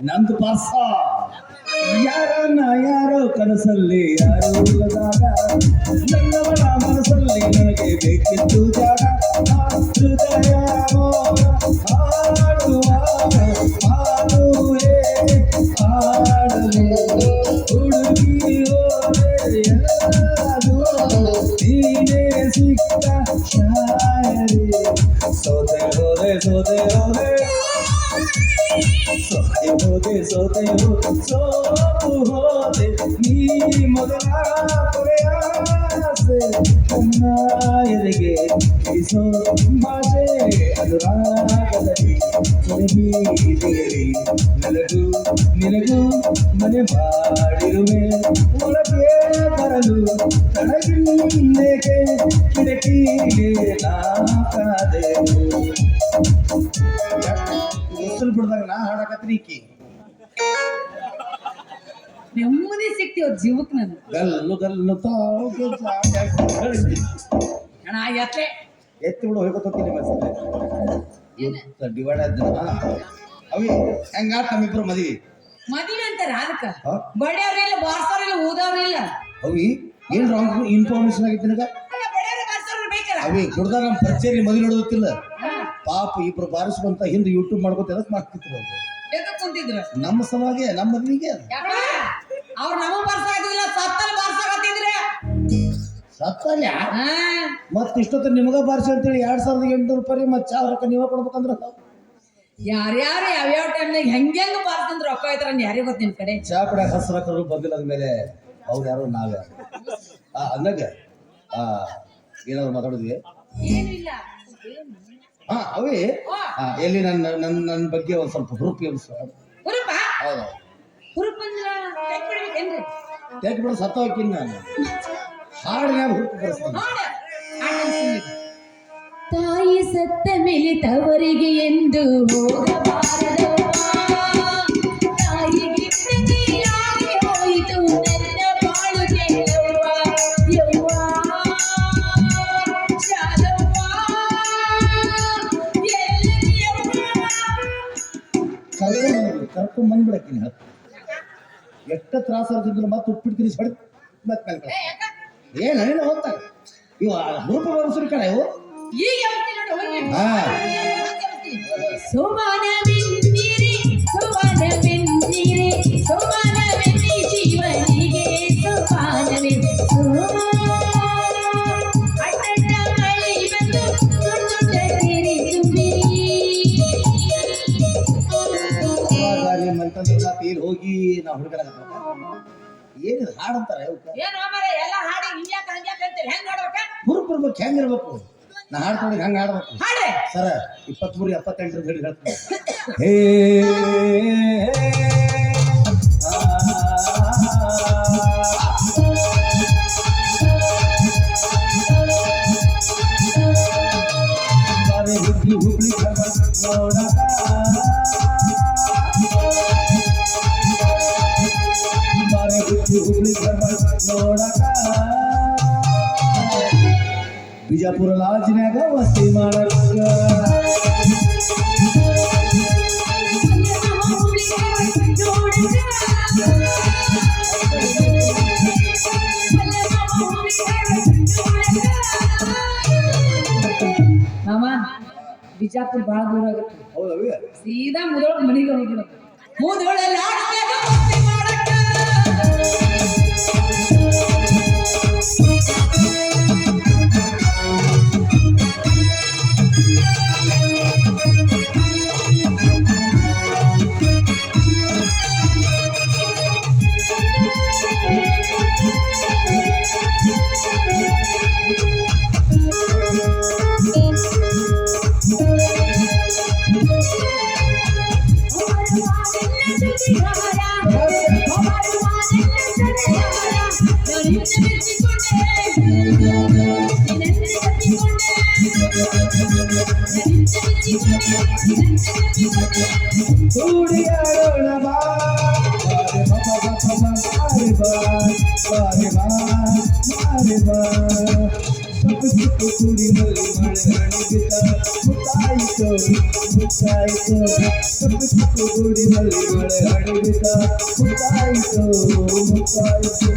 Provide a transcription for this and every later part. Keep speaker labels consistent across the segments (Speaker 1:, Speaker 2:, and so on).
Speaker 1: ನಂದು ಪಾಸ ಯಾರನ್ನ ಯಾರೋ ಕನಸಲ್ಲಿ ಯಾರು ಇಲ್ಲದಾಗ ನನ್ನವಳ ಮನಸ್ಸಲ್ಲಿ ನನಗೆ ಬೇಕಿತ್ತು ಜಾಗ ಹೃದಯ ಮೋರ ಹಾಡುವ ಹಾಡುವೆ ಹಾಡಲು ಹುಡುಗಿ ಎಲ್ಲದು ನೀನೇ ಸಿಕ್ಕ ಶಾಯರಿ ಸೋತೆ ಹೋದೆ ಸೋತೆ ಹೋದೆ ಸೋತೆ ಸೋತು ಹೋದೆ ನೀ ಮೊದಲ ಕೊರೆಯಾಸೆ ನನ್ನ ಎದೆಗೆ ಇಸೋ ಭಾಷೆ ಅನುರಾಗದಲ್ಲಿ ಕೊನೆಗೀರಿ ನನಗೂ ನಿನಗೂ ಮನೆ ಮಾಡಿರುವೆ ಒಳಗೆ ಬರಲು ತಡಗಿಲ್ಲೇಕೆ ಕಿಟಕಿಗೆ ನಾಕಾದೆ ಹೆಸರು ಬಿಡ್ದಾಗ ನಾ ಹಾಡಕತ್ರಿ ಈಕಿ
Speaker 2: ನೆಮ್ಮದಿ ಸಿಕ್ತಿವ್ ಜೀವಕ್ ನಾನು
Speaker 1: ಗಲ್ಲು ಗಲ್ಲು
Speaker 2: ಅಣ್ಣ ಎತ್ತೆ
Speaker 1: ಎತ್ತಿ ಬಿಡು ಹೋಗ್ಕೊತೀನಿ ಡಿವೈಡ್ ಆದ ಅವಿ ಹೆಂಗಾತ ನಮ್ಮಿಬ್ರು ಮದ್ವಿ
Speaker 2: ಮದುವೆ ಅಂತಾರ ಅದಕ್ಕ ಬಡಿಯವ್ರಿಲ್ಲ ಬಾರ್ಸವ್ರಿಲ್ಲ ಊದವ್ರಿಲ್ಲ
Speaker 1: ಅವಿ ಏನ್ ರಾಂಗ್ ಇನ್ಫಾರ್ಮೇಶನ್ ಆಗೈತಿ ನಿನಗ ಅವಿ ಗುಡ್ದಾಗ ನಮ್ಮ ಪರಿಚಯ ಮದುವೆ ನೋಡೋದಿಲ್ಲ ಪಾಪ ಇಬ್ರು ಬಾರಿಸ್ಕೊಂತ ಹಿಂದೆ ಯೂಟ್ಯೂಬ್ ಮಾಡ್ಕೊತ ಎದಕ್ ಮಾಡ್ತಿದ್ರು
Speaker 2: ಕುಂತಿದ್ರು
Speaker 1: ನಮ್ಮ ಸಲುವಾಗಿ ನಮ್ಮ ಮದ್ವಿಗೆ
Speaker 2: ಅವ್ರು ನಮಗ್ ಬಾರ್ಸಾಕತ್ತಿಲ್ಲ ಸತ್ತಲ್ಲಿ ಬಾರ್ಸಾಕತ್ತಿದ್ರೆ
Speaker 1: ಸತ್ತಲ್ಲ ಮತ್ ಇಷ್ಟೊತ್ತ ನಿಮಗ ಬಾರಿಸಿ ಅಂತೇಳಿ 2800 ರೂಪಾಯಿ ಮತ್ ಚಾ ರೊಕ್ಕ ನೀವ ಕೊಡ್ಬೇಕಂದ್ರ
Speaker 2: ಯಾರ್ಯಾರು ಯಾವ್ಯಾವ ಟೈಮ್ನಾಗ ಹೆಂಗ್ ಬಾರ್ಸಂದ್ರ ರೊಕ್ಕ ಐತಾರ ಯಾರಿಗೆ ಗೊತ್ತ ನಿಮ್ ಕಡೆ
Speaker 1: ಚಾ ಕುಡಿಯಾಕ ಹಸ್ರಕರು ಬಂದಿಲ್ಲ ಅಂದ್ಮೇಲೆ ಅವ್ರು ಯಾರು ನಾವ್ಯಾರು ಅಂದಾಗ ಏನಾದ್ರು ಮಾತಾಡಿದ್ವಿ
Speaker 2: ಏನಿಲ್ಲ
Speaker 1: ಅವೇ ಎಲ್ಲಿ ನನ್ನ ಬಗ್ಗೆ ಒಂದ್ ಸ್ವಲ್ಪ ಹುರುಪಿ
Speaker 2: ಹುರುಪ
Speaker 1: ಹೌದು
Speaker 2: ಹುರುಪ ಅಂದ್ರ ಬಿಡ್ಬೇಕೇನ್ರಿ
Speaker 1: ತೆಗ್ ಬಿಡ ಸತ್ತ ಹೋಗ್ತೀನಿ ನಾನು ಹಾಡಿನಾಗ ಹುರುಪು ಬರೆಸ್ತೀನಿ
Speaker 2: ತಾಯಿ ಸತ್ತ ಮೇಲೆ ತವರಿಗೆ ಎಂದು ಹೋಗಬಾರದು ತಾಯಿಗೆ ಹೋಯಿತು ನನ್ನ ಬಾಳು ಗೆಲ್ಲುವ ಯವ್ವ ಶಾಲವ್ವ
Speaker 1: ಕರ್ಕೊಂಡ್ ಬಂದ್ಬಿಡಕ್ಕಿನಿ ಎಷ್ಟ ತ್ರಾಸ ಆಗ್ತಿದ್ರು ಮತ್ತೆ ಉಪ್ಪಿಡ್ತೀನಿ ಸಡ್ ಮತ್ತೆ ಏನೇನು ಹೋಗ್ತಾರೆ ಇವ ರೂಪ ಬರೋಸರಿ ಕಡೆ ಇವು
Speaker 2: ಸೋಮಾನವೆನ್ನಿರಿ ಸೋಮಾನವೆನ್ನಿರಿ ಸೋಮಾನವೆನ್ನಿ ಜೀವನಿಗೆ ಸೋಮಾನವೆ ಅಡ್ಡ ಮಳೆ ಬಂದು ದೊಡ್ಡ ತೀರಿ
Speaker 1: ಮಂತಂದ್ರ ತೀರ್ ಹೋಗಿ ನಾ ಹುಡುಗರ ಏನಿದೆ ಹಾಡಂತಾರ ಹುರುಪ್ ಇರ್ಬೇಕು ಹೆಂಗಿರ್ಬೇಕು ನಾ ಹಾಡ್ಕೊಂಡಿ ಹಂಗ ಹಾಡ್ಬೇಕು ಸರ 23 78 ಹೇಳಿ ಹೇಳ್ತೀನಿ ಹೇ ಹುಬ್ಳಿ ಹುಬ್ಳಿ ನೋಡಕ ಹುಬ್ಳಿ ನೋಡಕ ಬಿಜಾಪುರ ಲಾಜಿನಾಗ ವಸ್ತಿ ಮಾಡಕ
Speaker 2: ಮಾಮ ಬಿಜಾಪುರ ಬಹಳ ದೂರ ಆಗುತ್ತೆ
Speaker 1: ಹೌದವಿ
Speaker 2: ಸೀದಾ ಮುದೋಳ ಮನೆಗೆ ಹೋಗ್ಬಿಡೋದು ಮುದೋಳಲ್ಲ
Speaker 1: ಕೂಡಿಯಾಡೋಣ ಬಾ ಸೊಪ್ಪು ಸೊಪ್ಪು ಕೂಡಿನಲ್ಲಿ ಮಳೆ ಹಣಿಬಿದ್ದ ಮುತ್ತಾಯಿತು ಮುತ್ತಾಯಿತು ಸೊಪ್ಪು ಸೊಪ್ಪು ಕೂಡಿನಲ್ಲಿ ಮಳೆ ಹಣಿಬಿದ್ದ ಮುತ್ತಾಯಿತು ಮುತ್ತಾಯಿತು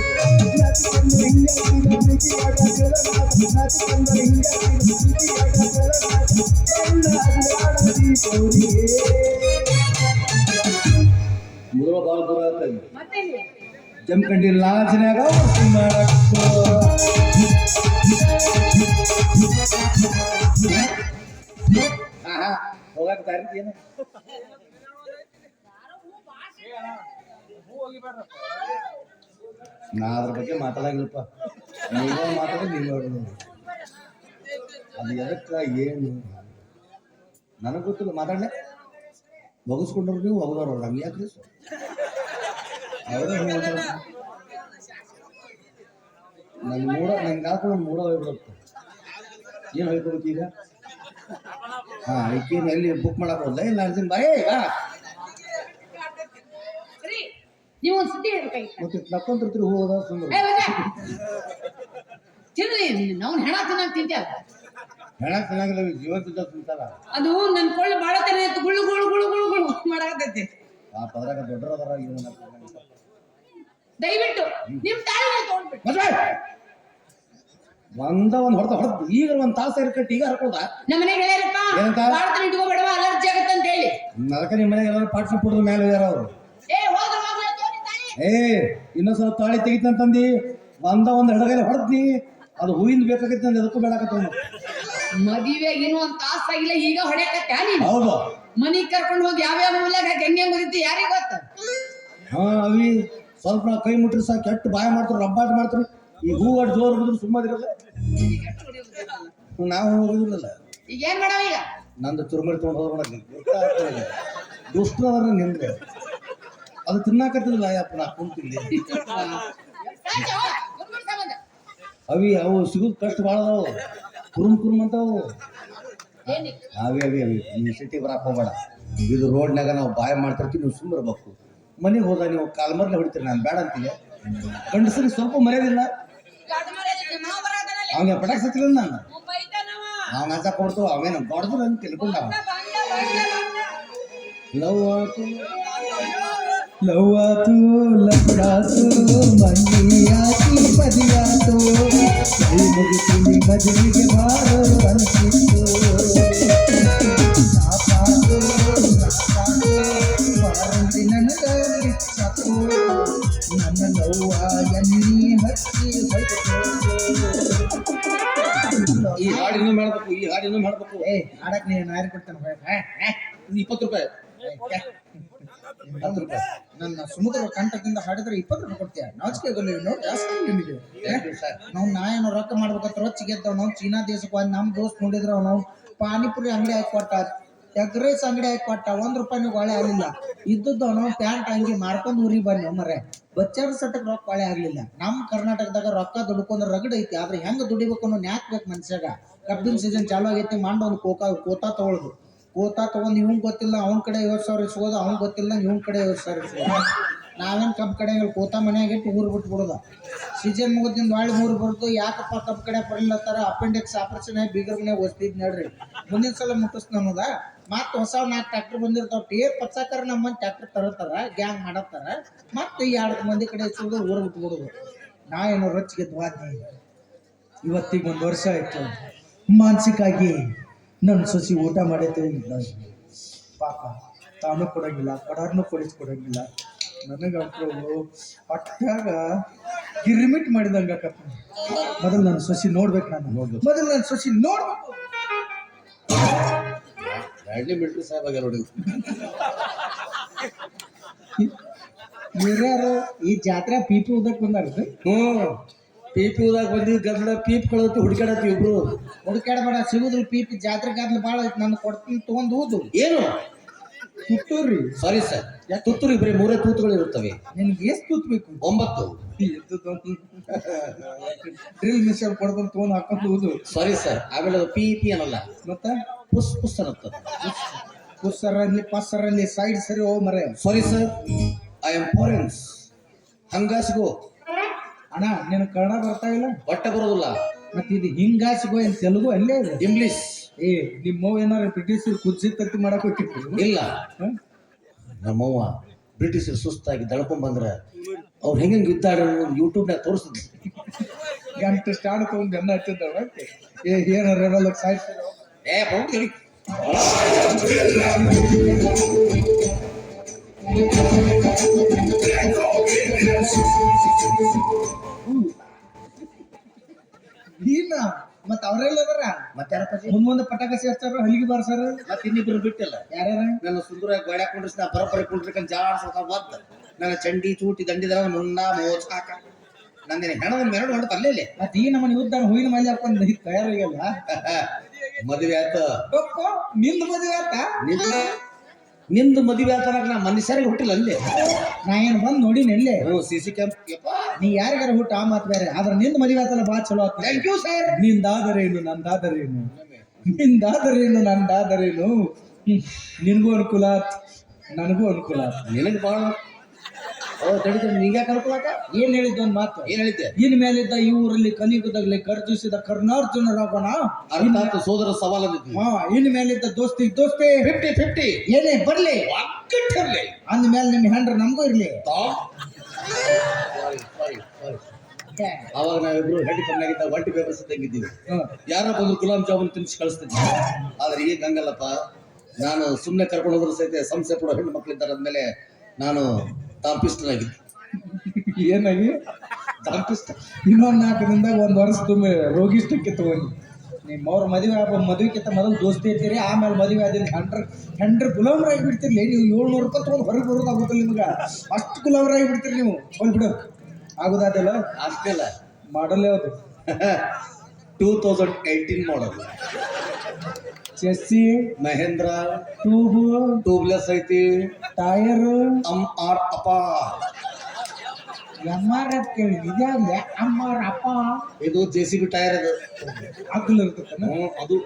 Speaker 1: ನಾಚಿಕೊಂಡ ಹಿಂಗಾಗಿನ ಪ್ರೀತಿಯಾಗ ಕೆಳಗಾದ ನಾಚಿಕೊಂಡ ಹಿಂಗಾಗಿನ ಪ್ರೀತಿಯಾಗ ಕೆಳಗಾದ ಬಣ್ಣಾಡಿ ತೋರಿಯೇ ಮೊದಲ ಬಾಲ್ ದೂರ ಆಗ್ತದೆ
Speaker 2: ಮತ್ತೇನ್ರಿ
Speaker 1: ಜಮಖಂಡಿ ಲಾಜ್ನ್ಯಾಗ ವಸೂಲ್ ಮಾಡಕ್ಕೋ ಹೋಗಕ್ಕೆ ದಾರಿ ಏನು ನಾ ಅದ್ರ ಬಗ್ಗೆ ಮಾತಾಡಂಗಿಲ್ಲಪ್ಪ ನೀವೇ ಮಾತಾಡಿ ನೀವು ಹೇಳೋದು ಅದು ಎದಕ್ಕೆ ಏನು ನನಗೆ ಗೊತ್ತಿಲ್ಲ ಮಾತಾಡಲೆ ಬಗಸ್ಕೊಂಡ್ರು ನೀವು ಹೋಗೋರು ನಮ್ಗೆ ಯಾಕ್ರಿ ಅವರೇ ನನ್ನ ಮೂಡ ನಂಗೆ ಹಾಕೊಂಡು ಮೂಡ ಹೋಗ್ಬಿಡುತ್ತೆ ಏನು ಹೋಗ್ಕೊಬೇಕು ಈಗ ಹಾಂ ಈಕೇನು ಎಲ್ಲಿ ಬುಕ್ ಮಾಡಕ್ಕೆ ಹೋದ್ಲ ಇಲ್ಲ ಅರ್ಜಿನ ಬಾಯ್ ಬಾ
Speaker 2: ರೀ ನೀವು ಒಂದು ಸುದ್ದಿ ಹೇಳ್ಬೇಕಾಗಿತ್ತು
Speaker 1: ಮತ್ತೆ ನಕ್ಕೊಂತಿರ್ತೀರಿ ಹೋದ ಸುಂದರ
Speaker 2: ತಿನ್ರಿ ನಾವು ಹೆಣ ತಿನ್ನಕ್ ತಿಂತೇವ
Speaker 1: ಹೆಣ ಚೆನ್ನಾಗಿಲ್ಲ ಜೀವಂತ ತಿಂತಾರ
Speaker 2: ಅದು ನನ್ನ ಕೊಳ್ಳು ಬಾಳ ತರ ಗುಳು ಗುಳು ಗುಳು ಗುಳು ಗುಳು ಮಾಡಾಕತ್ತೈತಿ
Speaker 1: ಆ ಪದರಾಗ ದೊಡ್ಡರದಾರ
Speaker 2: ದಯವಿಟ್ಟು ನಿಮ್ ತಾಯಿ ತಗೊಂಡ್ಬಿಟ್ಟು
Speaker 1: ಮದ್ವೆ ಒಂದು ಹೊಡೆದು ಈಗ ಒಂದು ತಾಸು ಕಟ್ಟಿ ಈಗ ಹರ್ಕೊಳ್ದ
Speaker 2: ನಮ್ಮ ಮನೆಗೆ ಹೇಳ್ಯಾರಪ್ಪ
Speaker 1: ಏನಂತ?
Speaker 2: ಬಾಳ ತರ ಇಟ್ಕೋಬೇಡವ ಅಲರ್ಜಿ ಆಗತ್ತೆ ಅಂತ ಹೇಳಿ
Speaker 1: ಅದಕ್ಕೆ ನಿಮ್ಮ ಮನೆಗೆ ಎಲ್ಲರೂ ಪಾಠ ಕೊಡೋದು ಮೇಲೆ ಹೋಗ್ಯಾರ ಅವರು
Speaker 2: ಏ ಹೋದ್ರ ಹೋಗ್ಲಿ ತೋರಿ ತಾಯಿ
Speaker 1: ಇನ್ನೊಂದ್ಸಲ ತಾಳಿ ತೆಗಿತಂತಂದು ಒಂದು ಹೆಡಗಲೆ ಹೊಡೆದ್ನಿ ಅದು ಹೂವಿಂದ ಬೇಕಾಗತ್ತೆ ಅಂದ್ರೆ ಅದಕ್ಕೂ ಬೇಡಾಕತ್ತ
Speaker 2: ಮದುವೆಗೆ ಇನ್ನೂ ಒಂದ್ ತಾಸ ಆಗಿಲ್ಲ ಈಗ ಹೊಡ್ಯಾಕತ್ತ ನೀನು
Speaker 1: ಹೌದು
Speaker 2: ಮನಿಗ್ ಕರ್ಕೊಂಡು ಹೋಗಿ ಯಾವ್ಯಾವ ಮೂಲಾಗ ಹೆಂಗೆ ಮುರಿತಿ ಯಾರಿಗ ಗೊತ್ತ
Speaker 1: ಹಾ ಅವಿ ಸ್ವಲ್ಪ ನಾವು ಕೈ ಮುಟ್ರಿ ಸಹ ಕೆಟ್ಟ ಬಾಯ ಮಾಡ್ತಾರೆ ರಬ್ಬಾಟ ಮಾಡ್ತಾರೆ ಈ ಹೂ ಅಡ್ ಜೋರ್ ಬಿದ್ರು ಸುಮ್ಮದಿರಲ್ಲ ನಾವು ಹೋಗುದಿಲ್ಲ
Speaker 2: ಈಗ ಏನ್ ಮಾಡವ ಈಗ
Speaker 1: ನಂದು ಚುರುಮರಿ ತೊಗೊಂಡು ಹೋದ್ರೆ ದುಷ್ಟ ಅದ್ರ ನಿಂದ್ರೆ ಅದು ತಿನ್ನಾಕತ್ತಿಲ್ಲ ಯಪ್ಪ ನಾ ಕುಂತಿಲ್ಲಿ ಅವಿ ಅವು ಸಿಗುದ್ ಕಷ್ಟ ಭಾಳ ಅದಾವು ಕುರುಮ್ ಅಂತಾವು ಅವಿ ನೀವು ಸಿಟಿ ಬರಾಕ್ ಹೋಗ್ಬೇಡ ಇದು ರೋಡ್ನಾಗ ನಾವು ಬಾಯ್ ಮಾಡ್ತಿರ್ತೀವಿ ನೀವು ಸುಮ್ಮರ್ಬೇಕು ಮನೆಗೆ ಹೋದ ನೀವು ಕಾಲ್ಮರ್ಲೆ ಹೊಡಿತೀರಿ ನಾನು ಬೇಡ ಅಂತೀನಿ ಗಂಡಸರಿಗೆ ಸ್ವಲ್ಪ ಮರ್ಯಾದಿಲ್ಲ ಅವನಿಗೆ ಪಟಾಕ್ ಸತ್ತಿಲ್ಲ ನಾನು ಅವ್ನ ಹಚ್ಚ ಕೊಡ್ತು ಅವೇನು ಬಡ್ದ್ರು ಅಂತ ತಿಳ್ಕೊಂಡ ಲವ್ ಆತು ಲವ್ಡಾತು ಮನಿಯಾತಿ ಪದಿಯಾತು ಮುಗಿಸಿ ಭಜನಿಗೆ ಬಾರೋ ಅನಿಸಿತು ಬಾರಂದಿ ನನಗ ಬಿಚ್ಚಾತು ನನ್ನ ಲವ್ವ ಎನ್ನಿ ಹಚ್ಚಿ ಈ ಹಾಡಿನೂ ಮಾಡ್ಬೇಕು
Speaker 3: ಆಡಕ್ ನೀನು ಯಾರು ಕೊಡ್ತಾನೆ
Speaker 1: 20 ರೂಪಾಯಿ 10 ರೂಪಾಯಿ
Speaker 3: ನನ್ನ ಸಮುದ್ರ ಕಂಠದಿಂದ ಹಾಡಿದ್ರೆ 20 ರೂಪಾಯಿ ಕೊಡ್ತೀಯ ನಾಚಿಕೆ ಗೊಲ್ಲ ಜಾಸ್ತಿ ನಿಮಗೆ ನಾ ಏನೋ ರೊಕ್ಕ ಮಾಡ್ಬೇಕಂತ ರೊಚ್ಚಿಗೆ ಗೆದ್ದವ್ ನಾವು ಚೀನಾ ದೇಶಕ್ಕೆ ಹೋಗಿ ನಮ್ಮ ದೋಸ್ತ್ ನೋಡಿದ್ರ ನಾವು ಪಾನಿಪುರಿ ಅಂಗಡಿ ಹಾಕಿ ಕೊಟ್ಟ ಎಗ್ ರೈಸ್ ಅಂಗಡಿ ಹಾಕಿ ಕೊಟ್ಟ $1 ಒಳ್ಳೆ ಆಗ್ಲಿಲ್ಲ ಇದ್ದದ್ದು ನಾವು ಪ್ಯಾಂಟ್ ಅಂಗಿ ಮಾರ್ಕೊಂಡು ಊರಿಗೆ ಬನ್ನಿ ಮರೆ ಬಚ್ಚಾರ ಸಟ್ಟಕ್ಕೆ ರೊಕ್ಕ ಒಳ್ಳೆ ಆಗ್ಲಿಲ್ಲ ನಮ್ಮ ಕರ್ನಾಟಕದಾಗ ರೊಕ್ಕ ದುಡ್ಕೊಂಡ್ರೆ ರಗಡ ಐತಿ ಆದ್ರೆ ಹೆಂಗ್ ದುಡಿಬೇಕು ಅನ್ನೋ ನ್ಯಾಕ್ಬೇಕು ಮನುಷ್ಯಾಗ ಕಬ್ಬಿನ ಸೀಸನ್ ಚಾಲು ಆಗೈತಿ ಮಂಡ ಒಂದು ಕೋತಾ ತಗೊಳ್ದು ಕೋತಾ ತಗೊಂಡ್ ಇವ್ನ್ ಗೊತ್ತಿಲ್ಲ ಅವ್ನ ಕಡೆ 50,000 ಇಸ್ಕೋದು ಅವ್ನ್ ಗೊತ್ತಿಲ್ಲ ಇವ್ನ ಕಡೆ 50,000 ಇಸ್ಕೋದು ನಾವೇನ್ ಕಬ್ಬು ಕಡೆ ಕೋತಾ ಮನೆಯಾಗ ಇಟ್ಟು ಊರು ಬಿಟ್ಬಿಡೋದ ಸೀಸನ್ ಮುಗಿದಿಂದ ಒಳ್ಳೆ ಊರು ಬರ್ದು ಯಾಕಪ್ಪ ಕಬ್ಬು ಕಡೆ ಬರ್ಲತ್ತಾರ ಅಪೆಂಡಿಕ್ಸ್ ಆಪರೇಷನ್ ಆಗಿ ಬೀಗರ್ ಮನೆಯಾಗ ಓದ್ತಿದ್ ನೋಡ್ರಿ ಮುಂದಿನ ಸಲ ಮುಟ್ಟಿಸ್ ನನ್ನದ ಮತ್ತೆ ಹೊಸ 4 ಟ್ರ್ಯಾಕ್ಟರ್ ಬಂದಿರ್ತಾವ ಟೇರ್ ಪಚ್ಚಾಕರ ನಮ್ಮ ಟ್ರ್ಯಾಕ್ಟರ್ ತರತ್ತಾರ ಗ್ಯಾಂಗ್ ಮಾಡತ್ತಾರ ಮತ್ತೆ 2 ಮಂದಿ ಕಡೆ ಇಸ್ಕೋದು ಊರು ಬಿಟ್ಬಿಡೋದು ನಾ ಏನೋ ರೊಚ್ಚಿಗೆ ದ್ವಾದ್ನಿ ಇವತ್ತಿಗೆ 1 ವರ್ಷ ಆಯ್ತು ಮಾನಸಿಕಾಗಿ ನನ್ನ ಸೊಸಿ ಊಟ ಮಾಡೈತೆ ಪಾಪ ತಾನು ಕೊಡಂಗಿಲ್ಲ ಕೊಡಾರ್ನು ಕೊಡಿಸ್ಕೊಡಂಗಿಲ್ಲ ನನಗಂತೂ ಹೊಟ್ಯಾಗ ಗಿರ್ಮಿಟ್ ಮಾಡಿದಂಗ ಮೊದಲು ನನ್ನ ಸೊಸಿ ನೋಡ್ಬೇಕು ನಾನು ಮೊದಲು ನನ್ನ ಸೊಸಿ ನೋಡ್ಬೇಕು
Speaker 1: ಮಿಲಿಟರಿ ಸಾಹೇಬ್ ನೋಡಿ
Speaker 3: ಇವ್ರ್ಯಾರು ಈ ಜಾತ್ರೆ ಪೀಪಿ ಉದಕ್ ಬಂದಾರ
Speaker 1: ಪೀಪಿ ಊದಾಗ ಬಂದಿ ಗದ್ಲ ಪೀಪ್ ಕಳತಿ ಹುಡುಕಾಡತ್ತಿ ಇಬ್ರು
Speaker 3: ಹುಡುಕಾಡಬೇಡ ಸಿಗುದ್ರಿ ಪೀಪಿ ಜಾತ್ರೆ ಗದ್ಲು ಭಾಳ ಐತಿ ನಾನು ಕೊಡ್ತೀನಿ ತೊಗೊಂಡು ಊದು
Speaker 1: ಏನು
Speaker 3: ತುತ್ತೂರಿ
Speaker 1: ಸಾರಿ ಸರ್ ತುತ್ತೂರಿ ಬರೀ 3 ತೂತುಗಳು ಇರುತ್ತವೆ
Speaker 3: ನಿನ್ಗೆ ಎಷ್ಟು ತೂತ್ಬೇಕು
Speaker 1: 9
Speaker 3: ಡ್ರಿಲ್ ಮಿಷನ್ ಕೊಡ್ಕೊಂಡು ತೊಗೊಂಡು ಹಾಕೊಂಡು ಊದು
Speaker 1: ಸಾರಿ ಸರ್ ಆಮೇಲೆ ಅದು ಪಿ ಅನ್ನಲ್ಲ
Speaker 3: ಮತ್ತೆ
Speaker 1: ಪುಸ್ ಪುಸ್ ಅನ್ನತ್ತ
Speaker 3: ಪುಸ್ಸರಲ್ಲಿ ಪಸ್ಸರಲ್ಲಿ ಸೈಡ್ ಸರಿ ಹೋಗ್ ಮರೆ
Speaker 1: ಸಾರಿ ಸರ್ ಐ ಆಮ್ ಫಾರೆನ್ಸ್ ಹಂಗಾಸಿಗೋ
Speaker 3: ಅಣ್ಣ ನಿನ್ ಕನ್ನಡ ಬರ್ತಾ ಇಲ್ಲ
Speaker 1: ಬಟ್ಟೆ ಬರೋದಿಲ್ಲ
Speaker 3: ಮತ್ತೆ ಇದು ಹಿಂಗಾಸಿಗೋ ಏನ್ ತೆಲುಗು ಅಲ್ಲೇ ಇದೆ
Speaker 1: ಇಂಗ್ಲಿಷ್
Speaker 3: ಏ ನಿಮ್ಮವ್ ಏನಾರ ಬ್ರಿಟಿಷ್ ಕುದಿಸಿ ತತ್ತಿ ಮಾಡಕ್ ಹೋಗಿತ್ತು
Speaker 1: ಇಲ್ಲ. ನಮ್ಮವ್ವ ಬ್ರಿಟಿಷರು ಸುಸ್ತಾಗಿ ದಳ್ಕೊಂಡ್ ಬಂದ್ರ ಅವ್ರು ಹೆಂಗೆ ಇದ್ದಾಡ ಯೂಟ್ಯೂಬ್ನಾಗ ತೋರಿಸಿದ್ರು.
Speaker 3: ಗಂಟು ಸ್ಟಾರ್ಟ್ ತಗೊಂಡು ಬೆನ್ನ ಹಚ್ಚಿದ್ದಾವ ಏನಾರ ರೆಬಲ್ ಸಾಯ್ತು
Speaker 1: ಏ ಹೋಗಿ
Speaker 3: ನೀನ ಮತ್ತ ಅವ್ರೆಲ್ಲ ಅದಾರ
Speaker 1: ಮತ್ತೆ ಯಾರಪ್ಪ
Speaker 3: ಮುಂದೆ ಪಟಾಕಸಿ ಹಚ್ಚಾರ ಹಲಿಗೆ ಬಾರ್ಸಾರ
Speaker 1: ಮತ್ತೆ ಇನ್ನಿಬ್ರು ಬಿಟ್ಟಿಲ್ಲ.
Speaker 3: ಯಾರ್ಯಾರ
Speaker 1: ನನ್ನ ಸುಂದರ ಗೋಡ್ಯಾಗ ಕುಂಡ್ರಿಸಿ ನಾ ಬರೋಬ್ಬರಿ ಕುಂಡ್ರಿಕಂತ ಜಾಡ್ಸೋತ ಬದ್ದ ನನ್ನ ಚಂಡಿ ಚೂಟಿ ದಂಡಿದ್ರ ಮುನ್ನ ಮೋಚ್ ಹಾಕ ನಂದಿನ ಹೆಣದ ಮೆರಡು ಹೊಂಟ ಅಲ್ಲೇ
Speaker 3: ಮತ್ತ ಈ ನಮ್ಮನೆ ಉದ್ದಾರ ಹೂವಿನ ಮಲ್ಲಿ ಹಾಕೊಂಡ್ ತಯಾರಾಗಲ್ಲ
Speaker 1: ಮದುವೆ ಆತ.
Speaker 3: ನಿಂದ ಮದುವೆ ಆತ
Speaker 1: ನಿಂದು ಮದುವೆ ಆತ ನಾ ಮನುಷ್ಯರಿಗೆ ಹುಟ್ಟಿಲ್ಲ ಅಲ್ಲೇ.
Speaker 3: ನಾ ಏನ್ ಬಂದ್ ನೋಡಿನಿ ಎಲ್ಲೇ
Speaker 1: CC ಕ್ಯಾಮ್ಪ್.
Speaker 3: ನೀ ಯಾರಿಗಾರ ಹುಟ್ಟ ಆ ಮಾತು ಬೇರೆ ಆದ್ರ ನಿಂದ ಮದುವೆ ಆತಲ್ಲ ಬಾ ಚಲೋ ಆತ.
Speaker 1: Thank you sir.
Speaker 3: ನಿಂದಾದರೇನು ನಂದಾದರೇನು ನಿಂದಾದರೇನು ನಂದಾದರೇನು ನಿನಗೂ ಅನುಕೂಲ ಆತ್ ನನಗೂ ಅನುಕೂಲ ಆತ್.
Speaker 1: ನಿನಗೆ ಭಾಳ ತಡಿತ ನೀಗ್ಯಾಕೆ ಅನ್ಕೊಳಕ
Speaker 3: ಏನ್ ಹೇಳಿದ್ದ ಒಂದ್ ಮಾತು
Speaker 1: ಏನ್ ಹೇಳಿದ್ದೆ?
Speaker 3: ಇನ್ ಮೇಲಿದ್ದ ಈ ಊರಲ್ಲಿ ಕಲಿಯುಗದಾಗ್ಲಿ ಗರ್ಜಿಸಿದ ಕರ್ನಾರ್ಜುನರಾಗೋಣ.
Speaker 1: ಅರ್ಥಾತ್ ಸೋದರ ಸವಾಲದಿತ್ತು.
Speaker 3: ಇನ್ ಮೇಲಿದ್ದ ದೋಸ್ತಿ
Speaker 1: 50-50
Speaker 3: ಏನೇ ಬರ್ಲಿ
Speaker 1: ಒಕ್ಕಟ್ಟಿರ್ಲಿ
Speaker 3: ಅಂದ ಮೇಲೆ ನಿಮ್ ಹೆಂಡ್ರ ನಮಗೂ ಇರ್ಲಿ.
Speaker 1: ಅವಾಗ ನಾವಿಬ್ರು ಹೆಡ್ ಕಮ್ನಾಗಿದ್ದ ಒಂಟಿ ಪೇಪರ್ಸ್ ತಂಗಿದ್ದೀವಿ. ಯಾರ ಬಂದ್ರು ಗುಲಾಬ್ ಜಾಮೂನ್ ತಿನ್ಸಿ ಕಳಿಸ್ತಿದ್ವಿ. ಆದ್ರೆ ಈಗ ಹಂಗಲ್ಲಪ್ಪ. ನಾನು ಸುಮ್ಮನೆ ಕರ್ಕೊಂಡು ಹೋದ್ರು ಸಹಿತ ಸಂಸ್ಥೆ ಕೂಡ ಹೆಣ್ಣು ಮಕ್ಕಳಿದ್ದಾರೆ ಅಂದ್ಮೇಲೆ ನಾನು ತಾಂಪಿಸ್ಟನಾಗಿದ್ದೆ.
Speaker 3: ಏನಾಗಿ ತಾಂಪಿಸ್ಟ್ ಇನ್ನೊಂದ್ 4 ದಿನದಾಗ ಒಂದ್ ವರ್ಷ ತುಂಬಿ ರೋಗಿಷ್ಟಕ್ಕೆ ತಗೊಂಡು ನಿಮ್ಮವ್ರ ಮದುವೆಕ್ಕಿಂತ ಮೊದಲು ದೋಸ್ತಿ ಇರ್ತೀರಿ. ಆಮೇಲೆ ಮದುವೆ ಆದಿಂದ ಹೆಂಡ್ರ ಗುಲಾಮರಾಗಿ ಬಿಡ್ತಿರ್ಲಿ ನೀವು. 700 ರೂಪಾಯಿ ತಗೊಂಡು ಹೊರಗೆ ಬರೋದಾಗುತ್ತಲ್ಲ ನಿಮ್ಗೆ. ಅಷ್ಟು ಗುಲಾಮರಾಗಿ ಬಿಡ್ತೀರಿ ನೀವು. ಹೋಗಿ ಬಿಡು ಆಗುದಾದಲ್ಲ.
Speaker 1: ಅಷ್ಟೆಲ್ಲ
Speaker 3: ಮಾಡಲ್ ಯಾವ್ದು
Speaker 1: 2018 ಮಾಡಲ್
Speaker 3: ಚೆಸ್ಸಿ
Speaker 1: ಮಹೇಂದ್ರ
Speaker 3: ಟ್ಯೂಬ್ಲೆಸ್
Speaker 1: ಐತಿ.
Speaker 3: ಟೈರ್
Speaker 1: ಅಪ್ಪ
Speaker 3: MRF ಕೇಳಿ ಇದ್ಯಾವ್ದೆ MRF
Speaker 1: ಇದು JCB ಟೈರ್. ಅದು
Speaker 3: ಅಗ್ಲ ಇರ್ತದೆ
Speaker 1: ಅದು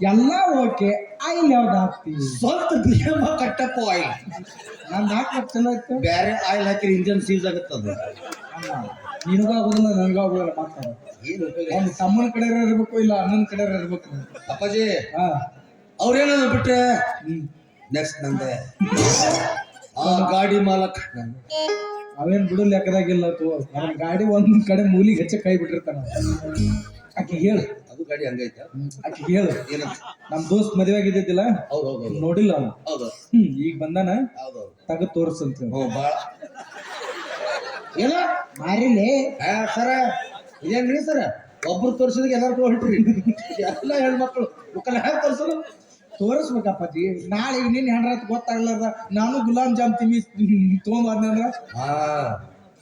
Speaker 3: ಎಲ್ಲ ಓಕೆ. ಆಯಿಲ್ ಯಾವ್ದು ಹಾಕ್ತೀವಿ?
Speaker 1: ಸ್ವಲ್ಪ ನಿಯಮ ಕಟ್ಟಪ್ಪ. ಆಯಿಲ್
Speaker 3: ನಾನು ಹಾಕ್ಬೇಕು ಚಲೋ ಇತ್ತು.
Speaker 1: ಬೇರೆ ಆಯಿಲ್ ಹಾಕಿದ್ರೆ ಇಂಜನ್ ಸೀಸ್ ಆಗುತ್ತೆ. ಅದು
Speaker 3: ನಿನಗೂ ಆಗೋದಿಲ್ಲ ನನಗೂ ಆಗೋದಿಲ್ಲ. ಮಾತಾಡ
Speaker 1: ಏನು ಉಪಯೋಗ?
Speaker 3: ಒಂದು ತಮ್ಮನ ಕಡೆ ಇರ್ಬೇಕು ಇಲ್ಲ ಅಣ್ಣನ ಕಡೆ ಇರ್ಬೇಕು.
Speaker 1: ಅಪ್ಪಾಜಿ
Speaker 3: ಹಾ
Speaker 1: ಅವ್ರೇನಾದ್ರು ಬಿಟ್ರೆ ನೆಕ್ಸ್ಟ್ ನಂದೆ. ಆ ಗಾಡಿ ಮಾಲಕ್
Speaker 3: ಅವೇನ್ ಬಿಡು ಲೆಕ್ಕದಾಗಿಲ್ಲ. ನನ್ನ ಗಾಡಿ ಒಂದ್ ಕಡೆ ಮೂಲಿಗೆ ಹೆಚ್ಚ ಕೈ ಬಿಟ್ಟಿರ್ತಾನ. ಆಕಿ ಹೇಳು
Speaker 1: ಅದು ಗಾಡಿ ಹಂಗೈತ.
Speaker 3: ಆಕಿ ಹೇಳು
Speaker 1: ಏನಂತ?
Speaker 3: ನಮ್ ದೋಸ್ತ್ ಮದುವೆ ಆಗಿದ್ದಿಲ್ಲ
Speaker 1: ಹೌದೌದು
Speaker 3: ನೋಡಿಲ್ಲ ಅವನು.
Speaker 1: ಹೌದು
Speaker 3: ಈಗ ಬಂದಾನ
Speaker 1: ಹೌದೌದು
Speaker 3: ತಗದ್ ತೋರ್ಸಂತ.
Speaker 1: ಹ್ಞೂ ಭಾಳ ಏನ
Speaker 3: ಮಾರಿಲಿ
Speaker 1: ಸರ ಇದೇನ್ ಹೇಳಿ ಸರ ಒಬ್ರು ತೋರಿಸಿದಾಗ ಎಲ್ಲಾರು ಹೊಂಟ್ರಿ. ಎಲ್ಲ ಹೆಣ್ಮಕ್ಳು ಮುಕ್ಕಲ್ಲ ಹೇಗೆ ತೋರಿಸೋದು?
Speaker 3: ತೋರಿಸ್ಬೇಕಪ್ಪಾಜಿ. ನಾಳೆ ನಿನ್ನ ಹೆಣ್ರತ್ ಗೊತ್ತಾಗ್ಲಾರ್ದ ನಾನು ಗುಲಾಬ್ ಜಾಮ್ ತಿನ್ನಿ ತೊಗೊಂಡ್ಬಂದ್ರ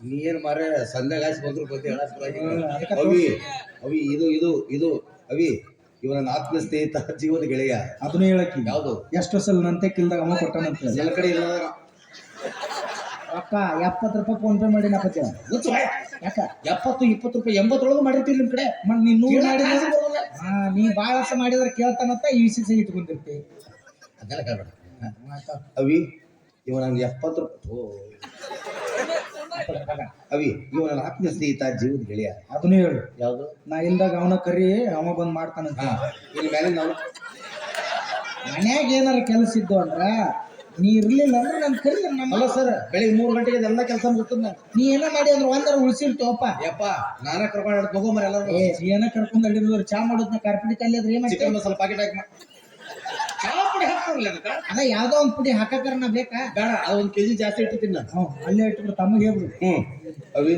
Speaker 1: ನೀ ಏನ್ ಮಾರೇ ಸಂಧ್ಯಾಗ ಹಾಸಿ ಬಂದ್ರು ಬಗ್ಗೆ ಅವಿ ಅವಿ ಇದು ಅವಿ ಇವ ನನ್ನ ಆತ್ಮ ಸ್ನೇಹಿತ ಜೀವದ ಗೆಳೆಯ.
Speaker 3: ಅದನ್ನ ಹೇಳಕ್ಕಿ
Speaker 1: ಯಾವ್ದು
Speaker 3: ಎಷ್ಟು ಸಲ ನಂತೆ ಕಿಲ್ದಾಗ ಅಮ್ಮ ಕೊಟ್ಟಾನಂತ.
Speaker 1: ಎಲ್ಲ ಕಡೆ ಇಲ್ಲ
Speaker 3: ಅಕ್ಕ 70 ರೂಪಾಯಿ ಫೋನ್ ಪೇ ಮಾಡಿ ನಾಪತ್ಯ. ಯಾಕ
Speaker 1: 70-20 ರೂಪಾಯಿ 80 ಮಾಡಿರ್ತೀರಿ ನಿಮ್ ಕಡೆ.
Speaker 3: ನೀನ್ 100 ಮಾಡಿದ್ರೆ ನೀ ಭಾಳ ವರ್ಷ ಮಾಡಿದ್ರೆ ಕೇಳ್ತಾನಂತ ECC ಇಟ್ಕೊಂಡಿರ್ತಿ.
Speaker 1: ಅದೆಲ್ಲ ಕೇಳ್ಬೇಡ ಅವಿ. ಇವ ನಂಗೆ 70 ರೂಪಾಯಿ. ಅವಿ ಇವ ನನ್ನ ಆತ್ಮ ಸ್ನೇಹಿತ ಜೀವದ ಗೆಳೆಯ.
Speaker 3: ಅದನ್ನ ಹೇಳು.
Speaker 1: ಯಾವ್ದು?
Speaker 3: ನಾ ಇಲ್ದಾಗ ಅವನ ಕರಿ ಅವ ಬಂದ್ ಮಾಡ್ತಾನಂತ.
Speaker 1: ಇಲ್ಲಿ ಮೇಲೆ ನಾವು
Speaker 3: ಮನ್ಯಾಗ ಏನಾರ ಕೆಲಸ ಇದ್ದು ಅಂದ್ರ ನೀ ಇರ್ಲಿಲ್ಲ ಅಂದ್ರೆ ನನ್ ಕರಿ.
Speaker 1: ಅಲ್ಲ ಸರ್ ಬೆಳಿಗ್ಗೆ 3 ಗಂಟೆಗೆ ಎಲ್ಲ ಕೆಲಸ ಮುಗಿಸ್ತದ.
Speaker 3: ನೀ ಏನ ಮಾಡಿ ಅಂದ್ರೆ ಒಂದರ ಉಳಿಸಿರ್ತವಪ್ಪ.
Speaker 1: ಯಪ್ಪ ನಾನೇ ಕರ್ಕೊಂಡು ತಗೊಂಬರ ಎಲ್ಲ.
Speaker 3: ನೀ ಏನ ಕರ್ಕೊಂಡ್ ಅಲ್ಲಿರೋರು ಚಾ ಮಾಡೋದ್ನ ಕಾರ್ಪಿಡಿ ಕಲ್ಲಿ ಅದ್ರ ಏನ್
Speaker 1: ಚಿಕನ್ ಮಸಾಲ ಪಾಕೆಟ್ ಹಾಕಿ ಚಾ ಪುಡಿ ಹಾಕ್ತಾರಲ್ಲ ಅದಕ್ಕೆ.
Speaker 3: ಅದ ಯಾವ್ದೋ ಒಂದ್ ಪುಡಿ ಹಾಕಕರನ ಬೇಕಾ?
Speaker 1: ಬೇಡ ಅದು 1 kg ಜಾಸ್ತಿ ಇಟ್ಟಿದ್ದೀನಿ ನಾನು.
Speaker 3: ಅಲ್ಲೇ ಇಟ್ಬಿಡು ತಮಗೆ ಹೇಳ್ಬಿಡು.
Speaker 1: ಅವಿ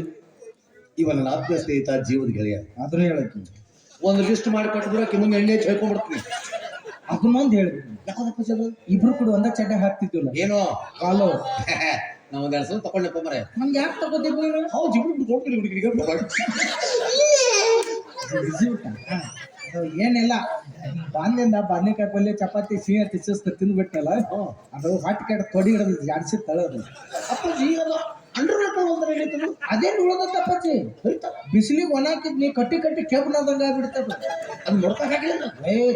Speaker 1: ಇವ ನನ್ನ ಆತ್ಮ ಸ್ನೇಹಿತ ಜೀವದ ಗೆಳೆಯ.
Speaker 3: ಅದನ್ನ ಹೇಳಕ್ಕೆ
Speaker 1: ಒಂದು ಲಿಸ್ಟ್ ಮಾಡಿ ಕೊಟ್ಬಿಡಕ್ಕೆ ಮುಂದೆ ಎಣ್ಣೆ ಹೇಳ್ಕೊಂಡ್ಬಿಡ್ತೀನಿ.
Speaker 3: ಅದನ್ನೊಂದು ಹೇಳ್ಬಿಡು. ಇಬ್ರು ಕೂಡ ಒಂದ ಚಡ್ಡ ಹಾಕ್ತಿದ್ವಲ್ಲ
Speaker 1: ಏನೋ
Speaker 3: ಕಾಲು.
Speaker 1: ನಾವ್ 1-2 ಸಲ ತಕೊಂಡಪ್ಪ ಮರೆ.
Speaker 3: ನಂಗೆ ಯಾಕೆ ತಗೋತಿದ್ರು?
Speaker 1: ಹೌದು ಜೀವನ ಕೊಡ್ತೀನಿ ಹುಡುಗರಿಗೆ.
Speaker 3: ಏನಿಲ್ಲ ಬಾಂದಿಂದ ಬದ್ನೆಕಾಯಿ ಪಲ್ಯ ಚಪಾತಿ ಸಿಹಿ ತಿಚ್ಚಿಸ್ತ ತಿಂದ್ಬಿಟ್ಟಲ್ಲ ಅದು ಹೊಟ್ಟೆ ಕಡೆ ತೊಡಿ ಹಿಡಿದು ಜಾಡ್ಸಿ ತಳೋದು.
Speaker 1: ಅಪ್ಪಾಜಿ ಅದು
Speaker 3: ಅದೇನ್ ಉಳದಪ್ಪಚ್ಚಿ ಬಿಸಿಲಿಗೆ ಒಣಾಕಿದ್ ನೀ ಕಟ್ಟಿ ಕೆಬ್ಬನಾದಂಗ ಆಗ್ಬಿಡ್ತದ.
Speaker 1: ಅದು ನೋಡ್ತಾ ಹಾಕಿಲ್ಲ.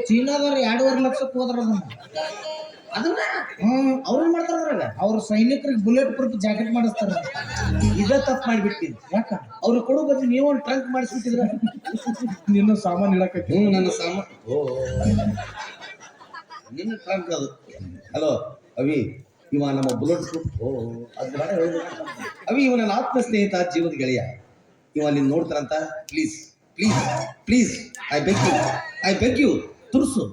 Speaker 3: ಚೀನಾದವ್ರು 2.5 ಲಕ್ಷಕ್ಕೆ ಹೋದ್ರ ಅದನ್ನ.
Speaker 1: ಅದನ್ನ ಅವ್ರೇನ್ ಮಾಡ್ತಾರ ಮಾಡ್ತಾಳೆ
Speaker 3: ಅವ್ರ ಸೈನಿಕರಿಗೆ ಬುಲೆಟ್ ಪ್ರೂಫ್ ಜಾಕೆಟ್ ಮಾಡಿಸ್ತಾರ.
Speaker 1: ಇದ ತಪ್ಪು ಮಾಡಿಬಿಡ್ತೀನಿ.
Speaker 3: ಯಾಕ
Speaker 1: ಅವ್ರು ಕೊಡೋ ಬದಲು ನೀವು ಒಂದು ಟ್ರಂಕ್ ಮಾಡಿಸ್ಬಿಟ್ಟಿದ್ರ.
Speaker 3: ನಿನ್ನ ಸಾಮಾನು ಇಳಕತ್ತಿ.
Speaker 1: ನನ್ನ ಸಾಮಾನು ನಿನ್ನ ಟ್ರಂಕ್ ಅದು. ಹಲೋ ಅವಿ, ಇವ ನಮ್ಮ ಬುಲೆಟ್ ಪ್ರೂಫ್. ಅದು ಬೇಡ ಹೇಳೋದು. ಅವಿ ಇವ ನನ್ನ ಆತ್ಮ ಸ್ನೇಹಿತ, ಜೀವದ ಗೆಳೆಯ. ಇವ ನೀನು ನೋಡ್ತಾರಂತ. Please please please, I beg you ತುರ್ಸು.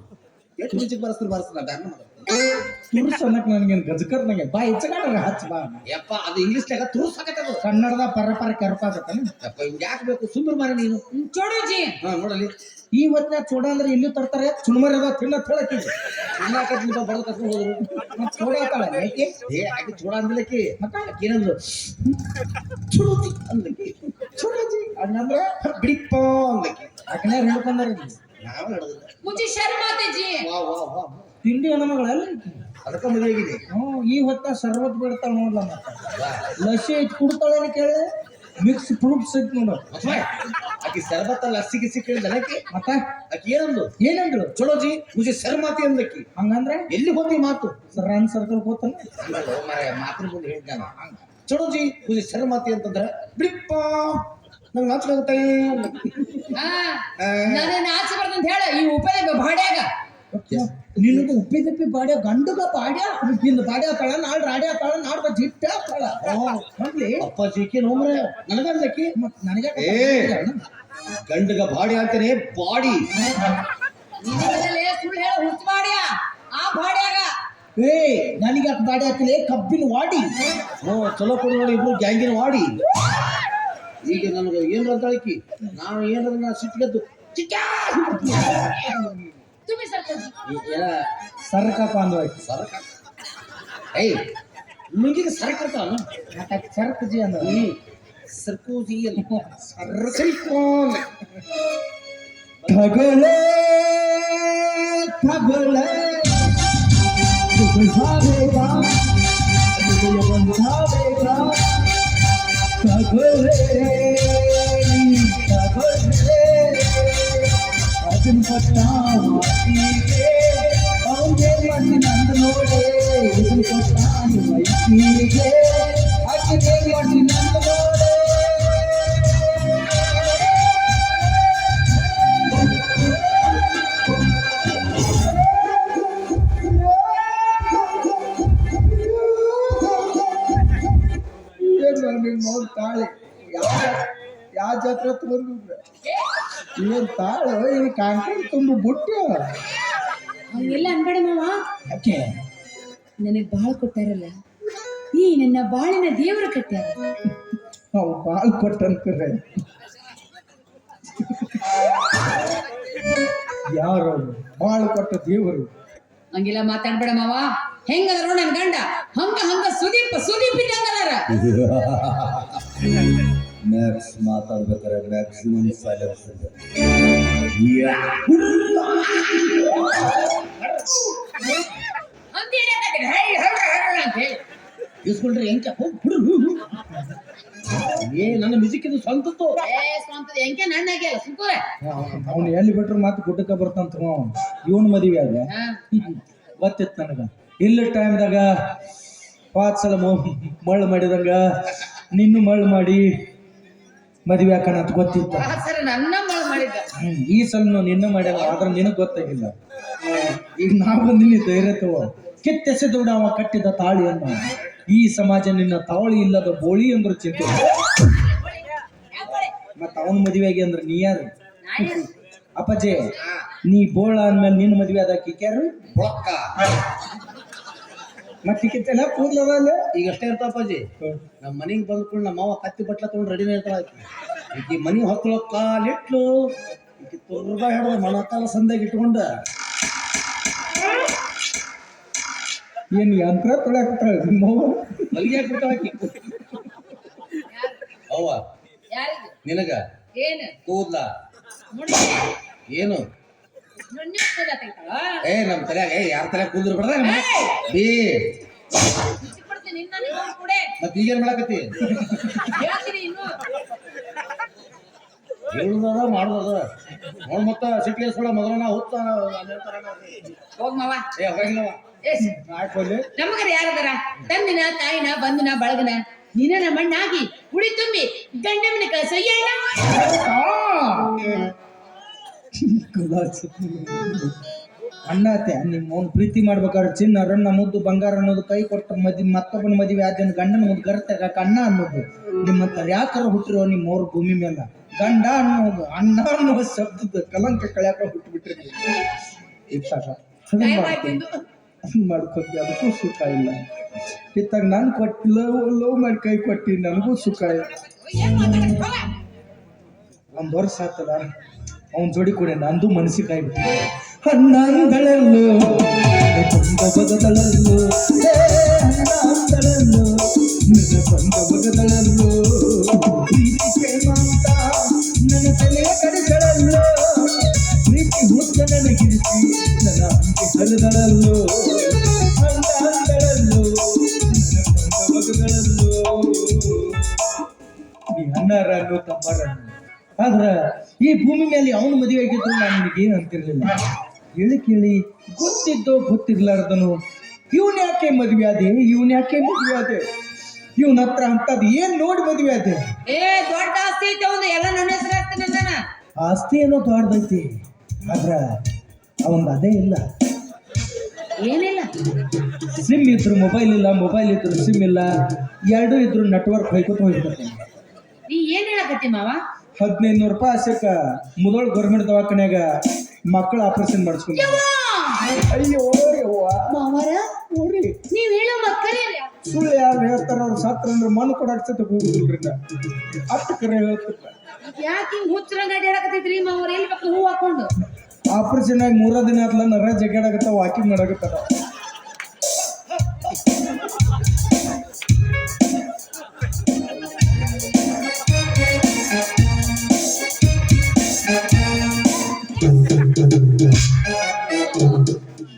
Speaker 1: ಎಷ್ಟು ಮುಂಚೆಗೆ ಬಾರಿಸ್ತಾರೆ ನಾ ಬ್ಯಾನ್ ಮಾಡೋದು.
Speaker 3: ತುರ್ಸ್ ಅನ್ನಕ್ ನನ್ಗೇನು ಗಜಕರ್ ನಂಗೆ ಬಾ ಹೆಚ್ಚಗಾಡ್ರ ಹಚ್ಚ ಬಾ.
Speaker 1: ಯಪ್ಪ ಅದು ಇಂಗ್ಲೀಷ್ನಾಗ ತುರ್ಸ್ ಹಾಕತ್ತದು.
Speaker 3: ಕನ್ನಡದ ಪರ ಕೆರ್ಪಾಗತ್ತಾನೆ.
Speaker 1: ಯಪ್ಪ ಇವ್ಗೆ ಯಾಕೆ ಬೇಕು? ಸುಂದರ ಮಾರಿ ನೀನು.
Speaker 2: ಚೋಡೋಜಿ
Speaker 1: ಹಾ ನೋಡಲಿ,
Speaker 3: ಈ ಹೊತ್ತಿನ ಚೂಡ ಅಂದ್ರೆ ಎಲ್ಲಿ ತರ್ತಾರೆ? ಚುಣ್ಮರಿ ಅದ ತಿನ್ನ ಹೇಳಕ್ಕೆ
Speaker 1: ಬಡದು ಕರ್ಕೊಂಡು ಹೋದ್ರು.
Speaker 3: ಚೂಡ ಆತಾಳ ಯಾಕೆ?
Speaker 1: ಆಕೆ ಚೂಡ ಅಂದಿಲ್ಲಕ್ಕೆ.
Speaker 3: ಮತ್ತೆ
Speaker 1: ಏನಂದ್ರು? ಚುಡುತಿ ಅಂದಕ್ಕೆ.
Speaker 3: ಚೂಡಾಜಿ ಹಂಗಂದ್ರೆ
Speaker 1: ಬಿಡಿಪ್ಪ ಅಂದಕ್ಕೆ.
Speaker 3: ಆಕನೇ ಹಿಡ್ಕೊಂಡಾರ.
Speaker 1: ನಾವು ನಡೆದಿಲ್ಲ.
Speaker 2: ಮುಜೆ ಶರ್ಮಾತೆ ಜಿ.
Speaker 1: ವಾ ವಾ ವಾ,
Speaker 3: ತಿಂಡಿ ಹೆಣ್ಮಗಳಲ್ಲ
Speaker 1: ಅದಕ್ಕೆ ಮದುವೆಗಿದೆ.
Speaker 3: ಈ ಹೊತ್ತ ಸರ್ವತ್ ಬಿಡ್ತಾಳ ನೋಡ್ಲ. ಮತ್ತೆ ಲಸಿ ಐತಿ ಕುಡ್ತಾಳೆ ಕೇಳಿ. ಮಿಕ್ಸ್ ಫ್ರೂಟ್ಸ್ ಐತಿ ನೋಡು.
Speaker 1: ಆಕೆ ಸರ್ಬತ್ತ ಲಸ್ಸಿ ಗಿಸ್ಸಿ ಕೇಳಿದ ಆಕೆ.
Speaker 3: ಮತ್ತೆ
Speaker 1: ಆಕೆ ಏನಂದ್ರು?
Speaker 3: ಏನಂದ್ರು?
Speaker 1: ಚಲೋಜಿ ಮುಜೆ ಸರ್ಮಾತಿ ಅಂದಕ್ಕಿ.
Speaker 3: ಹಂಗಂದ್ರೆ
Speaker 1: ಎಲ್ಲಿ ಹೋಗಿ ಮಾತು
Speaker 3: ರನ್ ಸರ್ಕಲ್ ಹೋತಾನ.
Speaker 1: ಮಾತಿನ ಮುಂದೆ ಹೇಳ್ತಾನ. ಚಲೋಜಿ ಮುಜೆ ಸರ್ಮಾತಿ ಅಂತಂದ್ರೆ ಬಿಡಿಪ್ಪ ನಂಗೆ ನಾಚಿಕಾಗುತ್ತೆ.
Speaker 2: ನಾನು ನಾಚಿ ಬರ್ತಂತ ಹೇಳ ಈ ಉಪಯೋಗ ಬಾಡ್ಯಾಗ.
Speaker 3: ನಿನಗೆ ಉಪ್ಪಿದಪ್ಪಿ ಬಾಡ್ಯ ಗಂಡುಗ ಬಾಡ್ಯ ನಿಂದ ಬಾಡ್ಯ ಆತಾಳ, ನಾಳೆ ರಾಡಿ ಆತಾಳ, ನಾಡ್ದ ಜಿಟ್ಟ ಆತಾಳ. ನೋಡ್ಲಿ
Speaker 1: ಅಪ್ಪಾಜಿಕೆ ನೋಮ್ರೆ ನನಗಂದಕ್ಕಿ.
Speaker 3: ಮತ್ ನನಗೆ
Speaker 1: ಗಂಡಗ ಬಾಡಿ ಅಂತಾನೆ ಬಾಡಿ.
Speaker 2: ನಿನಗಲ್ಲೇ ಸುಳ್ಳು ಹೇಳ ಹುಚ್ಚ ಬಾಡ್ಯ ಆ ಬಾಡ್ಯಾಗ.
Speaker 3: ನನಗೆ ಯಾಕೆ ಬಾಡಿ ಹಾಕಲಿ? ಕಬ್ಬಿನ ವಾಡಿ.
Speaker 1: ಚಲೋ ಕೊಡು ನೋಡಿ, ಇಬ್ರು ಗ್ಯಾಂಗಿನ ವಾಡಿ. ಈಗ ನನಗೆ ಏನ್ರ ಅಂತ ಹೇಳಿಕಿ ನಾನು ಏನಾರ ಸಿಟ್ಟಿಗೆದ್ದು ಚಿಕ್ಕ
Speaker 2: ತುಮಿ ಸರ್ಕೋಜಿ
Speaker 3: ಸರ್ಕಪ್ಪ ಅಂದ್ವಾಯ್ತು.
Speaker 1: ಸರಕ ಏಯ್ ಮುಂಗಿಗೆ ಸರಕ ಇರ್ತಾವ.
Speaker 3: ಸರ್ಕಜಿ ಅಂದ
Speaker 1: ಸರ್ಕೋಜಿ ಸರ್ಕೋನ್
Speaker 3: ತಗಳೆ ತಗಳೆ ಬಂಧಾವೇಗ ತಗಳೆ ತಗಳೆ ಅದನ್ ಪಟ್ಟಾಗೆ ಅವನಿಗೆ ಮಣ್ಣಿ ನಂದು ನೋಡೆ. ಇದನ್ ಪಟ್ಟಾನು ವಯಸ್ಸಿಗೆ ಅಕ್ಕಿಗೆ ಮಣ್ಣಿ ನಂದು ನೋಡೆ. ನಿಮ್ಮ ತಾಳೆ ಯಾವ ಜಾತ್ರೆ ಬಂದಿದ್ರೆ ಏನ್ ತಾಳು ಈ ಕಾಂಕ್ರೀಟ್ ತುಂಬ ಬುಟ್ಟಿ.
Speaker 2: ಹಂಗೆಲ್ಲ ಅನ್ಬೇಡ ಮಾವ.
Speaker 3: ಯಾಕೆ
Speaker 2: ನನಗ್ ಬಾಳ್ ಕೊಟ್ಟಾರಲ್ಲ, ಈ ನನ್ನ ಬಾಳಿನ ದೇವರು ಕಟ್ಟ್ಯಾರ.
Speaker 3: ನಾವು ಬಾಳ್ ಕೊಟ್ಟಂತಾರೆ ಯಾರು? ಬಾಳ್ ಕೊಟ್ಟ ದೇವರು.
Speaker 2: ಹಂಗೆಲ್ಲ ಮಾತಾಡ್ಬೇಡ ಮಾವ. ಹೆಂಗದಾರೋ ನನ್ ಗಂಡ ಹಂಗ ಸುದೀಪ್ ಇದ್ದಂಗದಾರ.
Speaker 1: ಮ್ಯಾಕ್ಸ್ ಮಾತಾಡ್ಬೇಕಾರೆ ಮ್ಯಾಕ್ಸಿಮಮ್ ಸೈಲೆನ್ಸ್. ಇಸ್ಕೊಂಡ್ರೆ ಹೆಂಗ ನನ್ನ ಮ್ಯೂಸಿಕ್ ಇದು ಸ್ವಂತದ್ದು.
Speaker 2: ಹೆಂಗೆ ನನ್ನಾಗೆ ಸುಂಕುರೆ
Speaker 3: ಅವ್ನು ಎಲ್ಲಿ ಬಿಟ್ರು ಮತ್ತೆ ಗುಡ್ಡಕ್ಕ ಬರ್ತಾನಂತ. ಇವನ್ ಮದುವೆ ಆಗ ಗೊತ್ತಿತ್ತು ನನಗ. ಇಲ್ಲ ಟೈಮ್ದಾಗ 5 ಸಲ ಮಳ್ಳು ಮಾಡಿದಂಗ ನಿನ್ನೂ ಮಳ್ಳು ಮಾಡಿ ಮದುವೆ ಹಾಕಣತ್ ಗೊತ್ತಿತ್ತು.
Speaker 2: ಸರಿ ನನ್ನ ಮಳ ಮಾಡಿದ್ದ.
Speaker 3: ಈ ಸಲ ನಿನ್ನ ಮಾಡ್ಯಾನ, ಆದ್ರೆ ನಿನಗ್ ಗೊತ್ತಾಗಿಲ್ಲ. ಈಗ ನಾವು ನಿನ್ನ ಧೈರ್ಯ ತಗೋ. ಕಿತ್ತೆಸೆದೋಡ ಅವ ಕಟ್ಟಿದ ತಾಳಿಯನ್ನು ಈ ಸಮಾಜ ನಿನ್ನ ತಾವಳಿ ಇಲ್ಲದ ಬೋಳಿ ಅಂದ್ರ ಚಿಂತೆ. ಮತ್ತ ಅವನ ಮದುವೆಗೆ ಅಂದ್ರೆ ನೀ ಯಾರು? ಅಪ್ಪಾಜಿ ನೀ ಬೋಳ ಅಂದ್ಮೇಲೆ ನಿನ್ನ ಮದುವೆ ಆದಾಕಿ ಯಾರು? ಮತ್ತೆ ಕಿತ್ತೆಲ್ಲ ಕೂದ್ಲವಲ್ಲ
Speaker 1: ಈಗ ಅಷ್ಟೇ ಇರ್ತಾವಪ್ಪಾಜಿ. ನಮ್ಮ ಮನೆಗೆ ಬಂದ್ಕೊಂಡು ನಮ್ಮ ಮಾವ ಕತ್ತಿ ಬಟ್ಲ ತಗೊಂಡು ರೆಡಿನೇ ಇರ್ತಾಳ. ಈಕಿ ಮನೆ ಹೊಕ್ಕಳು ಕಾಲಿಟ್ಲು, ಈಕಿ ತುರ್ಬ ಹಿಡಿದ ಮೊಣಕಾಲ ಸಂದಾಗ ಇಟ್ಕೊಂಡ
Speaker 3: ಏನ್ ಯಂತ್ರ ತೊಳಾಕ್ತಾಳ ನಿಮ್ಮವ್ವ.
Speaker 1: ಮಲ್ಲಿಗೆ ಹಾಕ್ಬಿಡ್ತಾಳ ಆಕಿ. ಅವ್ವ
Speaker 2: ಯಾರಿಗೆ
Speaker 1: ನಿನಗ
Speaker 2: ಏನು
Speaker 1: ಕೂದ್ಲ
Speaker 2: ನೋಡಿ
Speaker 1: ಏನು
Speaker 2: ನುಣ್ಣೆ ಕೂದಲಾತೈತಲ್ಲ?
Speaker 1: ನಮ್ ತಲೆಯಾಗ ಯಾರ ತಲೆ ಕೂದ್ರು ಬಿಡದ ಬೀ
Speaker 2: ಬಿಚ್ಚಿಬಿಡ್ತೀನಿ ಇನ್ನ ನಿಮ್ಮ ಕೂಡೆ.
Speaker 1: ಮತ್ ಈಗೇನ್ ಮಾಡಕತ್ತಿ?
Speaker 2: ಹೇಳ್ತೀನಿ ಇನ್ನು.
Speaker 1: ಹೇಳುದದ ಮಾಡುದದ ನೋಡ್. ಮತ್ತ ಸಿಟಿ ಎಸ್ಕೊಳ ಮೊದಲ ಹುತ್ತ
Speaker 2: ಹೋಗ್ ಮಾವ.
Speaker 1: ಹೊರಗಿಲ್ಲವ
Speaker 3: ಹಾಕೊಳ್ಳಿ
Speaker 2: ನಮಗರ ಯಾರದಾರ ತಂದಿನ ತಾಯಿನ ಬಂದಿನ ಬಳಗನ ನಿನ್ನ ಮಣ್ಣಾಗಿ ಉಡಿ ತುಂಬಿ ಗಂಡ ಮನೆ ಕಳ್ಸ
Speaker 3: ಅಣ್ಣಾತೆ ನಿಮ್ಮ ಪ್ರೀತಿ ಮಾಡ್ಬೇಕಾದ್ರೆ ಚಿನ್ನ ರನ್ನ ಮುದ್ದು ಬಂಗಾರ ಅನ್ನೋದು ಕೈ ಕೊಟ್ಟ ಮತ್ತೊಬ್ಬನ ಮದುವೆ ಆದ ಗಂಡನ ಮುದ್ದು ಕರೆತಾಗ ಅಣ್ಣ ಅನ್ನೋದು ನಿಮ್ಮಂತ ಯಾಕಾರ ಹುಟ್ಟಿರೋ ನಿಮ್ಮವ್ರ ಭೂಮಿ ಮೇಲೆ ಗಂಡ ಅನ್ನೋದು ಅಣ್ಣ ಅನ್ನೋ ಶಬ್ದದ ಕಲಂಕ ಕಳ್ಯಾಕ ಹುಟ್ಟುಬಿಟ್ರಿ ಇತ್ತಾಗ ಮಾಡ್ಕೊತಿ ಅದಕ್ಕೂ ಸುಖ ಇಲ್ಲ ಇತ್ತಾಗ ನಾನು ಕೊಟ್ಟು ಲವ್ ಮಾಡಿ ಕೈ ಕೊಟ್ಟಿ ನನಗೂ ಸುಖ ಇಲ್ಲ 1 ವರ್ಷ ಆತದ ಅವನ ಜೋಡಿ ಕೂಡ ನಂದು ಮನಸ್ಸಿಗೆ ಕಾಯ್ಬಿಟ್ಟು ಅಣ್ಣಂಗಳಲ್ಲೋ ಬಗದಳಲ್ಲೋ ಅಣ್ಣಂಗಳಲ್ಲೋ ನನ್ನ ಬಂದ ಬಗದಳಲ್ಲೋ ಪ್ರೀತಿ ಪ್ರೇಮ ಅಂತ ನನ್ನ ತಲೆಯ ಕಡೆಗಳಲ್ಲೋ ಪ್ರೀತಿ ಹುತ್ತ ನನಗಿರಿಸಿ ನನ್ನ ಅಂಕೆ ಹರಿದಳಲ್ಲೋ ಅಣ್ಣಂಗಳಲ್ಲೋ ನನ್ನ ಬಂದ ಬಗದಳಲ್ಲೋ ನೀ ಅಣ್ಣಾರನ್ನು ತಮ್ಮರನ್ನು ಆದ್ರ ಈ ಭೂಮಿ ಮೇಲೆ ಅವನು ಮದುವೆ ಆಗಿದ್ದು ನಾನು ನಿನಗೇನು ಅಂತಿರ್ಲಿಲ್ಲ ಕೇಳಿ ಗೊತ್ತಿದ್ದೋ ಗೊತ್ತಿರ್ಲಾರ್ದನು ಇವನ್ ಯಾಕೆ ಮದುವೆ ಆದೆ ಇವನ ಹತ್ರ ಅಂತದ್ ಏನ್ ನೋಡಿ ಮದುವೆ ಆದೆ
Speaker 2: ದೊಡ್ಡ ಆಸ್ತಿ ಐತೆ ಒಂದು ಎಲ್ಲ ನನ್ನ ಹೆಸರು ಆಗ್ತಾನ
Speaker 3: ಆಸ್ತಿ ಏನೋ ದೊಡ್ಡದೈತಿ ಆದ್ರ ಅವಂದ ಅದೇ ಇಲ್ಲ
Speaker 2: ಏನಿಲ್ಲ
Speaker 3: ಸಿಮ್ ಇದ್ರು ಮೊಬೈಲ್ ಇಲ್ಲ ಮೊಬೈಲ್ ಇದ್ರು ಸಿಮ್ ಇಲ್ಲ ಎರಡೂ ಇದ್ರು ನೆಟ್ವರ್ಕ್ ಹೊಯ್ಕೊತ ಹೋಗ್ಬಿಡ್ತಾನೆ
Speaker 2: ನೀ ಏನ್ ಹೇಳಕತ್ತಿ ಮಾವ
Speaker 3: 1500 ರೂಪಾಯಿ ಆಸೆಕ ಮುದೋಳ್ ಗೌರ್ಮೆಂಟ್ ದವಾಖಾನ್ಯಾಗ ಮಕ್ಕಳ ಆಪರೇಷನ್ ಮಾಡಿಸ್ಕೊಂಡು ಅಯ್ಯೋ
Speaker 2: ಮಾವರ
Speaker 3: ಓರಿ
Speaker 2: ನೀವ್ ಹೇಳೋ ಮಕ್ಕಳೇ
Speaker 3: ಸುಳ್ಳು ಯಾರು ಹೇಳ್ತಾರ ಅವ್ರು ಸತ್ರ ಅಂದ್ರೆ ಮಣ್ಣು ಕೊಡಾಕ್ಸತ ಹೋಗುದಿಲ್ರಿ ಅಷ್ಟು ಕರೆ ಹೇಳ್ತಿರ್ತ
Speaker 2: ಯಾಕೆ ಹಿಂಗ್ ಹುಚ್ಚರಂಗ ಅಡ್ಯಾಡಕತ್ತೈತ್ರಿ ಮಾವರ ಎಲ್ಲಿ ಬೇಕು ಹೂ ಹಾಕೊಂಡು
Speaker 3: ಆಪರೇಷನ್ ಆಗಿ 3 ದಿನ ಆದ್ಲ ನರ ಜಗ್ಗಾಡಕತ್ತ ವಾಕಿಂಗ್ ಮಾಡಾಕತ್ತಾರ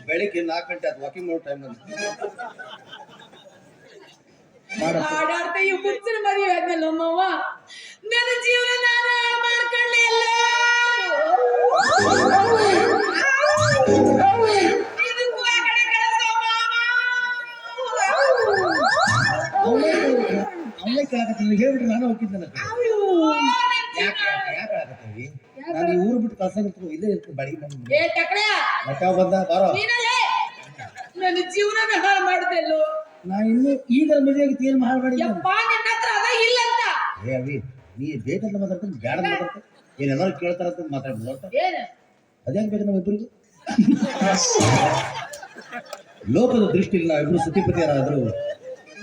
Speaker 1: ಬೆಳಿಗ್ಗೆ 4 ಗಂಟೆ ಅದು ವಾಕಿಂಗ್ ಮಾಡೋ ಟೈಮ್
Speaker 2: ಆಡಾಡ್ತಾ ಈ ಹುಚ್ಚನ ಮದುವೆ ಆದ್ನಲ್ಲ ಮಾವ ನನ್ನ ಜೀವನ ನಾನು ಹಾಳು ಮಾಡ್ಕೊಂಡೆ ಅಲ್ಲ ಇದಕ್ಕೂ ಆ ಕಡೆ ಕಳ್ಸೋ ಮಾವ.
Speaker 1: ಅವನೇ ಕೇಳಕತ್ತೀನಿ ಹೇಳ್ಬಿಟ್ರೆ ನಾನು ಹೋಗಿದ್ದೆ ಯಾಕೆ ಹೇಳಕತ್ತೀವಿ ನಾನು ಈ ಊರು ಬಿಟ್ಟು ಕಳ್ಸಂಗಿರ್ತೀನಿ ಇಲ್ಲೇ ಇರ್ತೀನಿ ಬಾಡಿಗೆ
Speaker 2: ಏ ಟಕಳ್ಯ,
Speaker 1: ಮಕ್ಕ ಬಂದ ಬಾರೋ
Speaker 2: ನೀನಲ್ಲೇ ನನ್ನ ಜೀವನನ ಹಾಳು ಮಾಡ್ದೆಲ್ಲೋ.
Speaker 1: ನಾ ಇನ್ನು ಈಗ ಮದುವೆ ಆಗಿತ್ತು ಏನು ಹಾಳು ಮಾಡಿಲ್ಲ
Speaker 2: ಯಪ್ಪ ನಿನ್ನ ಹತ್ರ ಅದ ಇಲ್ಲ ಅಂತ
Speaker 1: ಏ ಅವಿ ನೀ ಬೇಕಂತ ಮಾತಾಡ್ತೀನಿ ಬೇಡ ಮಾತಾಡ್ತೀನಿ ಏನೆಲ್ಲರೂ ಕೇಳ್ತಾರಂತ ಮಾತಾಡ್ಬೋದು
Speaker 2: ಏನ
Speaker 1: ಅದ್ಯಾಕೆ ಬೇಕು ನಾವು ಇಬ್ಬರಿಗೂ ಲೋಕದ ದೃಷ್ಟಿಯಲ್ಲಿ ನಾವಿಬ್ರು ಸುದ್ದಿಪತಿಯರಾದ್ರು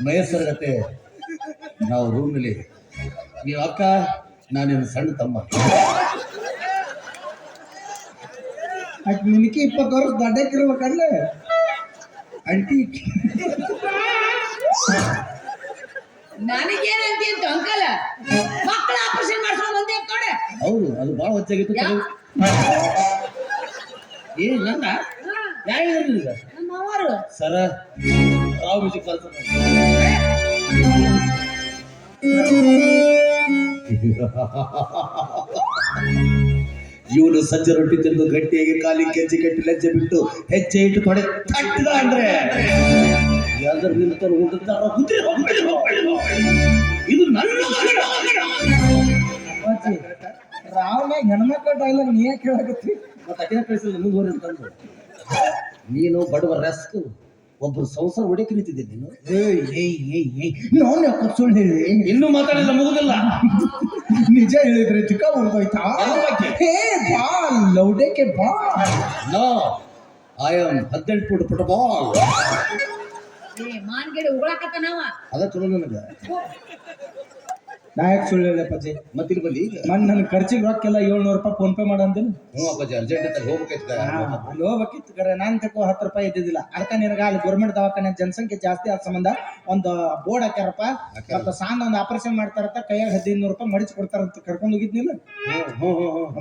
Speaker 1: ಮಯಸ್ಸರ್ಗತೆ ನಾವು ರೂಮ್ನಲ್ಲಿ ನೀವು ಅಕ್ಕ ನಾನೇನು ಸಣ್ಣ ತಮ್ಮ
Speaker 3: ಆಕೆ ನಿನಕ್ಕೆ 20 ವರ್ಷ ದಡ್ಡಕ್ಕಿರ್ಬೇಕಲ್ಲ ಅಂಟಿ
Speaker 2: ನನಗೇನಂತಿ ಅಂತ ಅಂಕಲ್ ಮಕ್ಕಳ ಆಪರೇಷನ್ ಮಾಡ್ಸ್ಕೊಂಡ್ ಬಂದೆ ನೋಡೆ.
Speaker 1: ಹೌದು ಅದು ಭಾಳ ಹೊಚ್ಚಾಗಿತ್ತು ಏ ನನ್ನ ಯಾವ ಈಗ
Speaker 2: ನಮ್ಮ ಮಾವರು
Speaker 1: ಸರ ರಾವ್ ಮ್ಯೂಸಿಕ್ ಕಲ್ಸ ಇವನು ಸಂಜೆ ರೊಟ್ಟಿ ತಿಂದು ಗಟ್ಟಿಯಾಗಿ ಕಾಲಿಗೆ ಕೆಂಚಿ ಕಟ್ಟಿ ಲಜ್ಜೆ ಬಿಟ್ಟು ಹೆಜ್ಜೆ ಇಟ್ಟು ತೊಡೆ ತಟ್ಟದ ಅಂದ್ರೆ ಯಾವ್ದಾರು ನಿಲ್ತಾರ ಹೋಗುತ್ತಾರ ಇದು ನನ್ನ
Speaker 3: ರಾವ್ನಾಗ ಹೆಣ್ಮಕ್ಳ ಡೈಲಾಗ್ ನೀ ಯಾಕೆ ಹೇಳಕತ್ತಿ
Speaker 1: ಮತ್ತೆ ಅಕಿನ ಕಳಿಸಿಲ್ಲ ಮುಂದುವರಿ ಅಂತಂದು ನೀನು ಬಡವ ರಸ್ಕ್ ಒಬ್ಬರು ಸಂಸಾರ ಹೊಡೆಯಕ್ಕೆ ನಿಂತಿದ್ದೆ ನೀನು
Speaker 3: ನಾನು ಯಾಕೆ ಸುಳ್ಳು ಹೇಳಿ
Speaker 1: ಇನ್ನೂ ಮಾತಾಡಿಲ್ಲ ಮುಗುದಿಲ್ಲ
Speaker 3: ನಿಜ ಹೇಳಿದ್ರೆ ಚಿಕ್ಕ ಉಳ್ದೋಯ್ತಾ ಹೇ ಬಾ ಲೌಡೇಕೆ ಬಾ
Speaker 1: no I am 18 foot football
Speaker 2: ಏ ಮಾನ್ಗಡೆ ಉಗಳಾಕತ್ತಾನವ
Speaker 1: ಅದ ಚಲೋ ನನಗೆ
Speaker 3: ನಾ ಯಾಕೆ ಸುಳ್ಳು ಹೇಳಿದೆ ಅಪ್ಪಾಜಿ
Speaker 1: ಮತ್ತಿಲ್ಲಿ ಬಲ್ಲಿ ಈಗ
Speaker 3: ನನ್ನ ಖರ್ಚಿಗೆ ರೊಕ್ಕೆಲ್ಲ 700 ರೂಪಾಯಿ ಫೋನ್ ಪೇ ಮಾಡಂದಿಲ್ಲ
Speaker 1: ಹ್ಞೂ ಅಪ್ಪಾಜಿ ಅರ್ಜೆಂಟ್ ಅಂತ ಹೋಗ್ಬೇಕಾಯ್ತು
Speaker 3: ಅಲ್ಲಿ ಹೋಗ್ಬೇಕಿತ್ತು ಕರೆ ನಾನು ತಗೋ 10 ರೂಪಾಯಿ ಇದ್ದಿದ್ದಿಲ್ಲ ಅದಕ್ಕೆ ನಿನಗೆ ಅಲ್ಲಿ ಗೌರ್ಮೆಂಟ್ ದವಾಖಾನೆ ಜನಸಂಖ್ಯೆ ಜಾಸ್ತಿ ಆದ ಸಂಬಂಧ ಒಂದು ಬೋರ್ಡ್ ಹಾಕ್ಯಾರಪ್ಪ ಮತ್ತೆ ಸಾಂದ್ ಒಂದು ಆಪರೇಷನ್ ಮಾಡ್ತಾರತ್ತ ಕೈಯಾಗ 1500 ರೂಪಾಯಿ ಮಡಿಸಿ ಕೊಡ್ತಾರಂತ ಕರ್ಕೊಂಡು ಹೋಗಿದ್ನಿಲ್ಲ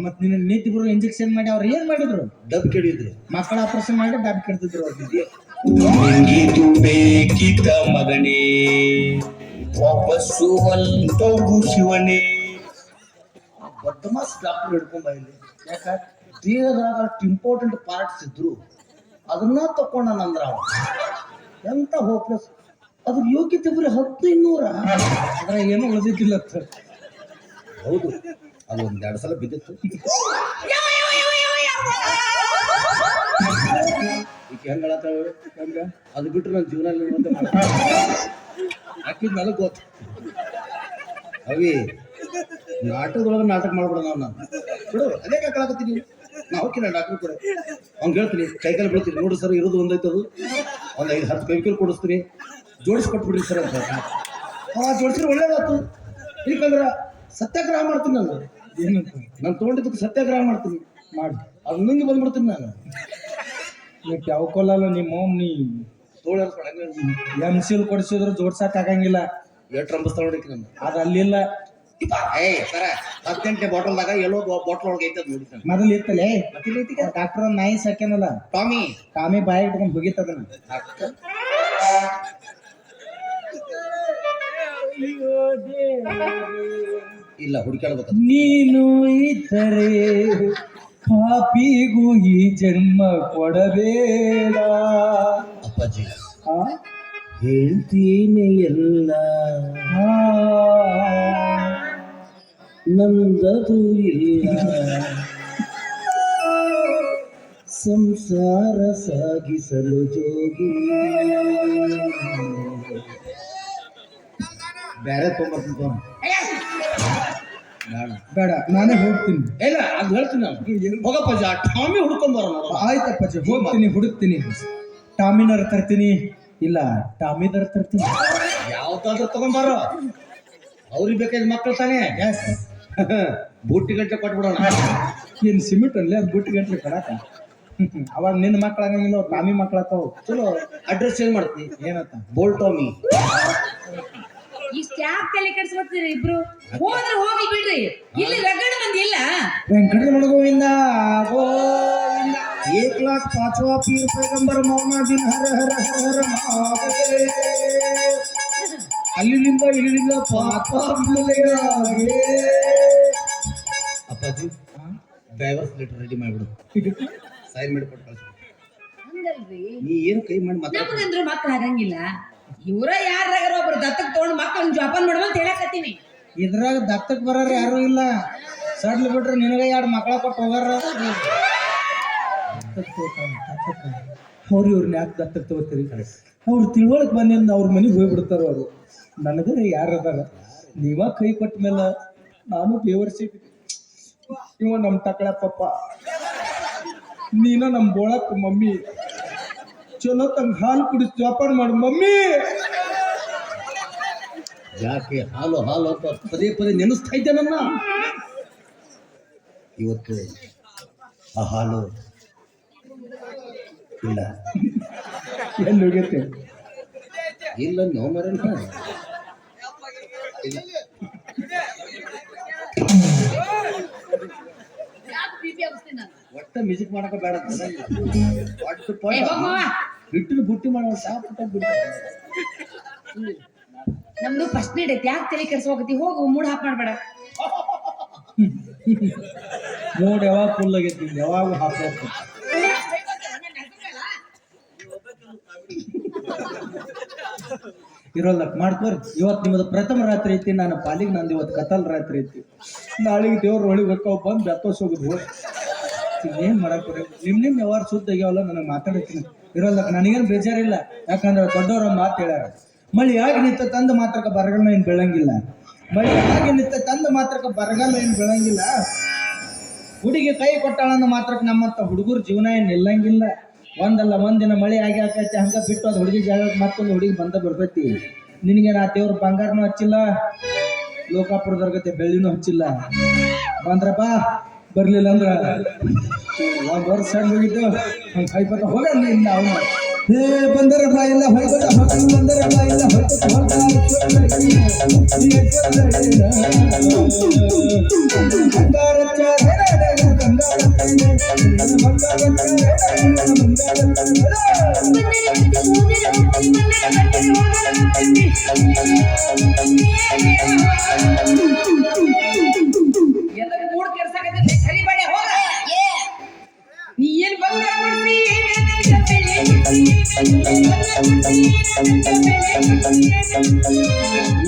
Speaker 3: ಮತ್ತೆ ನಿನ್ನ ನೀತಿ ಬರೋ ಇಂಜೆಕ್ಷನ್ ಮಾಡಿ ಅವ್ರು ಏನ್ ಮಾಡಿದ್ರು
Speaker 1: ಡಬ್ ಕೇಳಿದ್ರು
Speaker 3: ಮಕ್ಕಳ ಆಪರೇಷನ್ ಮಾಡಿ ಡಬ್ಬಿ ಕೆಡ್ತಿದ್ರು ಅವ್ರಿಗೆ
Speaker 4: ಇದು ಬೇಕಿದ್ದ ಮಗನೇ ವಾಪಸ್ಸು ಹೊಂಟೋಗು ಶಿವನೇ
Speaker 1: ಬದಮಾಸ್ ಡಾಕ್ಟರ್ ಹಿಡ್ಕೊಂಡ್ ಇಲ್ಲಿ ಯಾಕ ದೇಹದಾಗ ಇಂಪಾರ್ಟೆಂಟ್ ಪಾರ್ಟ್ಸ್ ಇದ್ರು ಅದನ್ನ ತಕೊಂಡನಂದ್ರ ಅವ ಎಂತ ಹೋಪ್ಲೆಸ್. ಅದ್ರ ಯೋಗ್ಯತೆ ಬರೀ 10-200.
Speaker 3: ಅದ್ರ ಏನೂ ಉಳಿದಿದ್ದಿಲ್ಲ
Speaker 1: ಹೌದು, ಅದು 1-2 ಸಲ ಬಿದ್ದಿತ್ತು. ಈಗ ಹೆಂಗ ಅದು ಬಿಟ್ರೆ ನನ್ನ ಜೀವನ ಹಾಕಿದ್ ನನಗೆ ಗೊತ್ತು. ಅವಿ ನಾಟಕದೊಳಗೆ ನಾಟಕ ಮಾಡ್ಬಿಡ ನಾನು ಬಿಡು. ಅದೇ ಕಾಕಳಾಕತ್ತೀನಿ ನಾವು ಹೋಗ್ತೀನಿ ಡಾಕ್ಟರ್ ಕೂಡ ಅವ್ನು ಹೇಳ್ತೀನಿ ಕೈಕಾಲು ಬೀಳ್ತೀನಿ. ನೋಡ್ರಿ ಸರ್ ಇರೋದು ಒಂದೈತೆ, ಅದು ಒಂದು 5-10 ಕೈಕಾಲು ಕೊಡಿಸ್ತೀನಿ, ಜೋಡಿಸ್ಕೊಟ್ಬಿಡ್ರಿ ಸರ್ ಅಂತ. ಜೋಡಿಸಿದ್ರೆ ಒಳ್ಳೇದಾಯ್ತು. ಯಾಕಂದ್ರೆ ಸತ್ಯಾಗ್ರಹ ಮಾಡ್ತೀನಿ ನಾನು.
Speaker 3: ಏನಂತ
Speaker 1: ನಾನು ತೊಗೊಂಡಿದ್ದಕ್ಕೆ ಸತ್ಯಾಗ್ರಹ ಮಾಡ್ತೀನಿ, ಮಾಡಿ ಅದು ನುಂಗಿ ಬಂದ್ಬಿಡ್ತೀನಿ ನಾನು.
Speaker 3: ನೀವು ಯಾವಕೊಲ್ಲ ನಿಮ್ಮ ನೀ MCL ಕೊಡಿಸಿದ್ರು ಜೋಡ್ಸಕ್ ಆಗಂಗಿಲ್ಲ.
Speaker 1: ಎಷ್ಟು ರಂಬಿಸ್ತಾ ನೋಡಿಕ್ಕೆ ನಾನು
Speaker 3: ಅದು ಅಲ್ಲಿಲ್ಲ.
Speaker 1: ಸರ 18ನೇ ಬಾಟಲ್ದಾಗ ಎಲ್ಲೋ ಬಾಟಲ್ ಒಳಗೆ ಐತೆ ನೋಡಿ.
Speaker 3: ಮೊದಲು ಇತ್ತಲೇ ಡಾಕ್ಟರ್ ಒಂದು ನಾಯಿ ಸಾಕ್ಯಾನಲ್ಲ ಟಾಮಿ ಬಾಯಿ ಇಟ್ಕೊಂಡು ಹೋಗಿತ್ತದನ್ನ.
Speaker 1: ಇಲ್ಲ ಹುಡುಕಾಡ್ಬೇಕು.
Speaker 3: ನೀನು ಇದ್ದರೆ ಪಾಪಿಗೂ ಈ ಜನ್ಮ ಕೊಡಬೇಡ.
Speaker 1: ಅಪ್ಪಾಜಿ ಹೇಳ್ತೀನಿ ಎಲ್ಲ ನಂದದು ಇಲ್ಲ, ಸಂಸಾರ ಸಾಗಿಸಲು ಜೋಗಿ. ಬೇರೆ ತೊಗೊಂಬರ್ತೀನಿ
Speaker 3: ಬೇಡ ನಾನೇ ಹೋಗ್ತೀನಿ.
Speaker 1: ಇಲ್ಲ ಅದು ಹೇಳ್ತೀನಿ ನಾನು. ಹೋಗಪ್ಪಾಜಿ ಆ ಟಾಮಿ ಹುಡ್ಕೊಂಬಾರ.
Speaker 3: ಆಯ್ತಪ್ಪಾಜಿ ಹೋಗ್ತೀನಿ, ಹುಡುಕ್ತೀನಿ. ಟಾಮಿನರ್ ತರ್ತೀನಿ, ಇಲ್ಲ ಟಾಮಿದರ್ ತರ್ತೀನಿ.
Speaker 1: ಯಾವ್ದಾದ್ರು ತಗೊಂಬಾರೋ. ಅವ್ರಿಗೆ ಬೇಕಾದ ಮಕ್ಕಳು ತಾನೇ.
Speaker 3: ಎಸ್
Speaker 1: ಬೂಟಿ ಗಂಟೆ ಕೊಟ್ಬಿಡೋಣ.
Speaker 3: ಏನು ಸಿಮೆಂಟ್ ಅಲ್ಲೇ ಅದು ಬುಟ್ಟಿ ಗಂಟ್ಲೆ ಕೊಡಕ. ಅವಾಗ ನಿನ್ನ ಮಕ್ಕಳಾಗಂಗಿಲ್ಲ, ಟಾಮಿ ಮಕ್ಕಳಾತಾವ.
Speaker 1: ಚಲೋ ಅಡ್ರೆಸ್ ಚೇಂಜ್ ಮಾಡ್ತೀನಿ.
Speaker 3: ಏನತ್ತ
Speaker 1: ಬೋಲ್ ಟಾಮಿ.
Speaker 2: ಇಷ್ಟ ಯಾಕೆ ತಲೆ ಕೆಡ್ಸ್ಕೊತೀರಿ ಇಬ್ರು? ಹೋದ್ರೆ ಹೋಗಿ ಬಿಡ್ರಿ, ಇಲ್ಲಿ ರಗಡ ಮಂದಿ ಇಲ್ಲ.
Speaker 3: ವೆಂಕಟರಮಣ ಗೋವಿಂದ ಗೋವಿಂದ. 1,05,000 ಪೀರ್ ಪೈಗಂಬರ್ ಮೌನ ದಿನ ಹರ ಹರ ಹರ ಹರ ಮಹಾದೇವ.
Speaker 1: ಅಲ್ಲಿಂದ ಇಲ್ಲಿಂದ ಪಾಪ ಅಪ್ಪಾಜಿ ಡೈವರ್ಸ್ ಲೆಟರ್ ರೆಡಿ ಮಾಡ್ಬಿಡು, ಸೈನ್ ಮಾಡಿ ಕೊಟ್ಟು ಕಳಿಸ್ಬಿಡು.
Speaker 2: ಹಂಗಲ್ರಿ,
Speaker 1: ನೀ ಏನು ಕೈ ಮಾಡಿ ಮಾತಾಡ.
Speaker 2: ನಮಗಂದ್ರು ಮಕ್ಳು ಆಗಂಗಿಲ್ಲ. ಇವ್ರ ಯಾರಾಗಾರ ಒಬ್ರು ದತ್ತಕ್ ತಗೊಂಡ್ ಮಕ್ಕಳನ್ನ ಜೋಪಾನ ಮಾಡುವಂತ ಹೇಳಕತ್ತೀನಿ.
Speaker 3: ಇದ್ರಾಗ ದತ್ತಕ್ ಬರೋರು ಯಾರು ಇಲ್ಲ. ಸಡ್ಲ್ ಬಿಟ್ರೆ ನಿನಗ 2 ಮಕ್ಕಳ ಕೊಟ್ಟು ಹೋಗಾರ. ಅವ್ರು ಇವ್ರನ್ನ ಯಾಕೆ ದತ್ತಕ್ ತಗೋತೀರಿ? ಅವ್ರು ತಿಳುವಳಿಕೆ ಬಂದಿಂದ ಅವ್ರ ಮನೆಗೆ ಹೋಗ್ಬಿಡ್ತಾರ. ಅವರು ನನಗರ ಯಾರದಾರ, ನೀವ ಕೈ ಕೊಟ್ಟ ಮೇಲೆ ನಾನು ಬೇವರ್ಸಿದ್ವಿ. ಇವ ನಮ್ಮ ತಕಳ ಪಪ್ಪ, ನೀನ ನಮ್ಮ ಬೋಳಕ್ ಮಮ್ಮಿ. ಚಲೋ ತಂಗ ಹಾಲು ಕುಡಿಸಿ ಜೋಪಾನ ಮಾಡು ಮಮ್ಮಿ.
Speaker 1: ಯಾಕೆ ಹಾಲು ಹಾಲು ಅಂತ ಪದೇ ಪದೇ ನೆನೆಸ್ತಾ ಇದ್ದೆ ನನ್ನ. ಇವತ್ತು ಆ ಹಾಲು ಇಲ್ಲ.
Speaker 3: ಎಲ್ಲಿ ಹೋಗೈತೆ?
Speaker 1: ಇಲ್ಲ ನಾವು ಮರ ಇಲ್ಲ. ಒಟ್ಟ ಮ್ಯೂಸಿಕ್ ಮಾಡಕ ಬೇಡ. ಬಿಟ್ಟು ಬುಟ್ಟಿ ಮಾಡೋ ಸಾಪುಟ್ಟ ಬಿಟ್ಟು.
Speaker 2: ನಮ್ದು ಫಸ್ಟ್ ನೀಡ್ ಐತಿ, ಯಾಕೆ ತಲೆ ಕೆಡ್ಸ್ಕೊಕತಿ? ಹೋಗು, ಮೂಡ್ ಹಾಪ್ ಮಾಡ್ಬೇಡ.
Speaker 3: ಮೂಡ್ ಯಾವಾಗ ಫುಲ್ ಆಗೈತಿ, ಯಾವಾಗ ಹಾಕಬೇಕು. ಇರೋಲ್ಲ ಮಾಡ್ಕೋರಿ. ಇವತ್ತು ನಿಮ್ಮದು ಪ್ರಥಮ ರಾತ್ರಿ ಐತಿ, ನಾನು ಪಾಲಿಗೆ ನಂದು ಇವತ್ತು ಕತ್ತಲ್ ರಾತ್ರಿ ಐತಿ. ನಾಳೆಗೆ ದೇವ್ರ ಒಳಗೆ ಹೊಕ್ಕಾವ್ ಬಂದು ಬೆತ್ತೋಸ್ ಹೋಗುದು. ಏನ್ ಮಾಡಕ್ರಿ, ನಿಮ್ ವ್ಯವಹಾರ ಶುದ್ಧ ಆಗ್ಯಾವಲ್ಲ. ನನಗೆ ಮಾತಾಡ್ತೀನಿ ಇರೋಲ್ಲ, ನನಗೇನು ಬೇಜಾರಿಲ್ಲ. ಯಾಕಂದ್ರೆ ದೊಡ್ಡವ್ರ ಮಾತು ಹೇಳ್ಯಾರ, ಮಳಿ ಆಗಿ ನಿಂತ ತಂದ ಮಾತ್ರಕ್ಕೆ ಬರಗಾಲ ಏನು ಬೆಳಂಗಿಲ್ಲ. ಮಳಿ ಆಗಿ ನಿಂತ ತಂದ ಮಾತ್ರಕ್ಕೆ ಬರಗಾಲ ಏನು ಬೆಳಂಗಿಲ್ಲ. ಹುಡುಗಿ ಕೈ ಕೊಟ್ಟಾಳಂದ ಮಾತ್ರಕ್ಕೆ ನಮ್ಮಂತ ಹುಡುಗರು ಜೀವನ ಏನು ನಿಲ್ಲಂಗಿಲ್ಲ. ಒಂದಲ್ಲ ಒಂದಿನ ಮಳೆ ಆಗಿ ಆಕೈತಿ, ಹಂಗ ಬಿಟ್ಟು ಅದು ಹುಡುಗಿ ಜಾಗಕ್ಕೆ ಮತ್ತೊಂದು ಹುಡುಗಿ ಬಂದ ಬರ್ತೈತಿ. ನಿನಗೆ ನಾ ದೇವ್ರ ಬಂಗಾರನೂ ಹಚ್ಚಿಲ್ಲ, ಲೋಕಾಪುರದರ್ಗತೆ ಬೆಳ್ಳಿನೂ ಹಚ್ಚಿಲ್ಲ. ಬಂದ್ರಪ್ಪ, ಬರ್ಲಿಲ್ಲ ಅಂದ್ರ 1 ವರ್ಷ ಹೋಗಿದ್ದು ಹಂಗೆ ಕೈಪತ್ತ ಹೋಗ ನೀನ್ ಅವನು. ಬಂದರ ಬಾಯಿಲ್ಲ ಹೋಗ್ಬತ್ತ ಹೋಗ, ಬಂದರ ಬಾಯಿಲ್ಲ ಹೋಗ್ಬತ್ತ ಹೋಗ.
Speaker 2: ಎಲ್ಲ ಮೂಡ್ ಕೆಡ್ಸಾಕತ್ತಿ, ಸರಿ ಬೇಡ ಹೋಗ. ನೀ ಏನ್ ಬಂಗಾರ ಮಾಡ್ತಿ?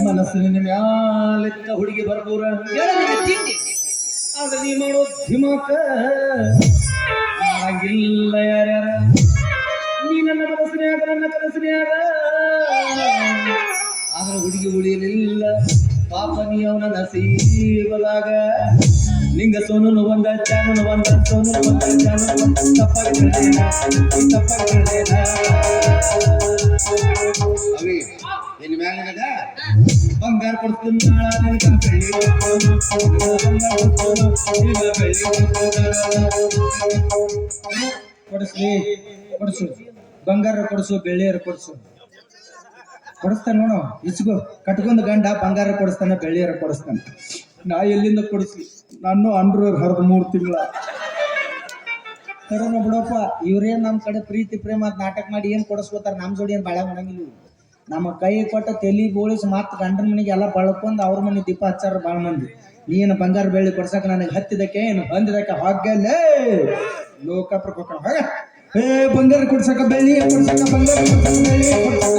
Speaker 1: ಮನಸ್ಸಿನ ಮ್ಯಾಲೆತ್ತ ಹುಡುಗಿ ಬರ್ಬೂರ
Speaker 2: ಹೇಳು ನನ್ನ ತಿಂಡಿ.
Speaker 1: ಆದ್ರೆ ನೀ ಮಾಡೋ ಧಿಮಾಕ ಆಗಿಲ್ಲ ಯಾರ್ಯಾರ ನೀ ನನ್ನ ಮನಸ್ಸಿನ್ಯಾಗ ನನ್ನ ಕನಸಿನ್ಯಾಗ ಆದ್ರೆ ಹುಡುಗಿ ಉಳಿಯಲಿಲ್ಲ ಪಾಪ ನೀ ಅವನ ನಸೀಬದಾಗ ನಿಂಗ ಸೋನು ಬಂದ ಚಾನು ಬಂದ ಸೋನು ಬಂದ ಚಾನು ಬಂದ ತಪ್ಪಾಗಿ ಅವಿ ನಿನ್ನ ಮ್ಯಾಗ ಬಂಗಾರ ಕೊಡ್ತೀನಿ
Speaker 3: ಕೊಡಿಸ್ಲಿ ಕೊಡಿಸು ಬಂಗಾರ ಕೊಡಿಸು ಬೆಳ್ಳಿಯರ ಕೊಡಿಸು ಕೊಡಿಸ್ತಾನೆ ನೋಡು ಇಸ್ಗೋ ಕಟ್ಕೊಂಡ್ ಗಂಡ ಬಂಗಾರ ಕೊಡಿಸ್ತಾನೆ ಬೆಳ್ಳಿಯರ ಕೊಡಿಸ್ತಾನೆ ನಾ ಎಲ್ಲಿಂದ ಕೊಡಿಸ್ಲಿ ನಾನು ಅಂಡ್ರೂರ್ ಹರಿದು 3 ತಿಂಗಳ ಕರೋನ ಬಿಡಪ್ಪ ಇವ್ರೇನ್ ನಮ್ ಕಡೆ ಪ್ರೀತಿ ಪ್ರೇಮ ಅಂತ ನಾಟಕ ಮಾಡಿ ಏನ್ ಕೊಡಿಸ್ಕೋತಾರ ನಮ್ ಜೋಡಿ ಏನ್ ಬಾಳ ಮಾಡಂಗಿಲ್ಲ ಇವ್ರು. ನಮ್ಮ ಕೈ ಕೊಟ್ಟ ತಲಿ ಬೋಳಿಸಿ ಮತ್ ಗಂಡನ ಮನೆಗೆ ಎಲ್ಲ ಬಳಕೊಂಡ್ ಅವ್ರ ಮನೆ ದೀಪ ಹಚ್ಚಾರ ಬಾಳ ಮಂದಿ ನೀನು ಬಂಗಾರ ಬೆಳ್ಳಿ ಕೊಡ್ಸಕ ನನಗೆ ಹತ್ತಿದಕ್ಕೆ ಏನು ಹೊಂದಿದಕ್ಕೆ ಹಾಗಲ್ಲೇ ಲೋಕಾಪುರ ಹೋಗೋಣ ಹೋಗ ಏ ಬಂಗಾರ ಕೊಡ್ಸಕ ಬೆಳ್ಳಿ ಕೊಡ್ಸಕ ಬಂಗಾರ ಕೊಡ್ಸಕ ಬೆಳ್ಳಿ ಕೊಡ್ಸಕ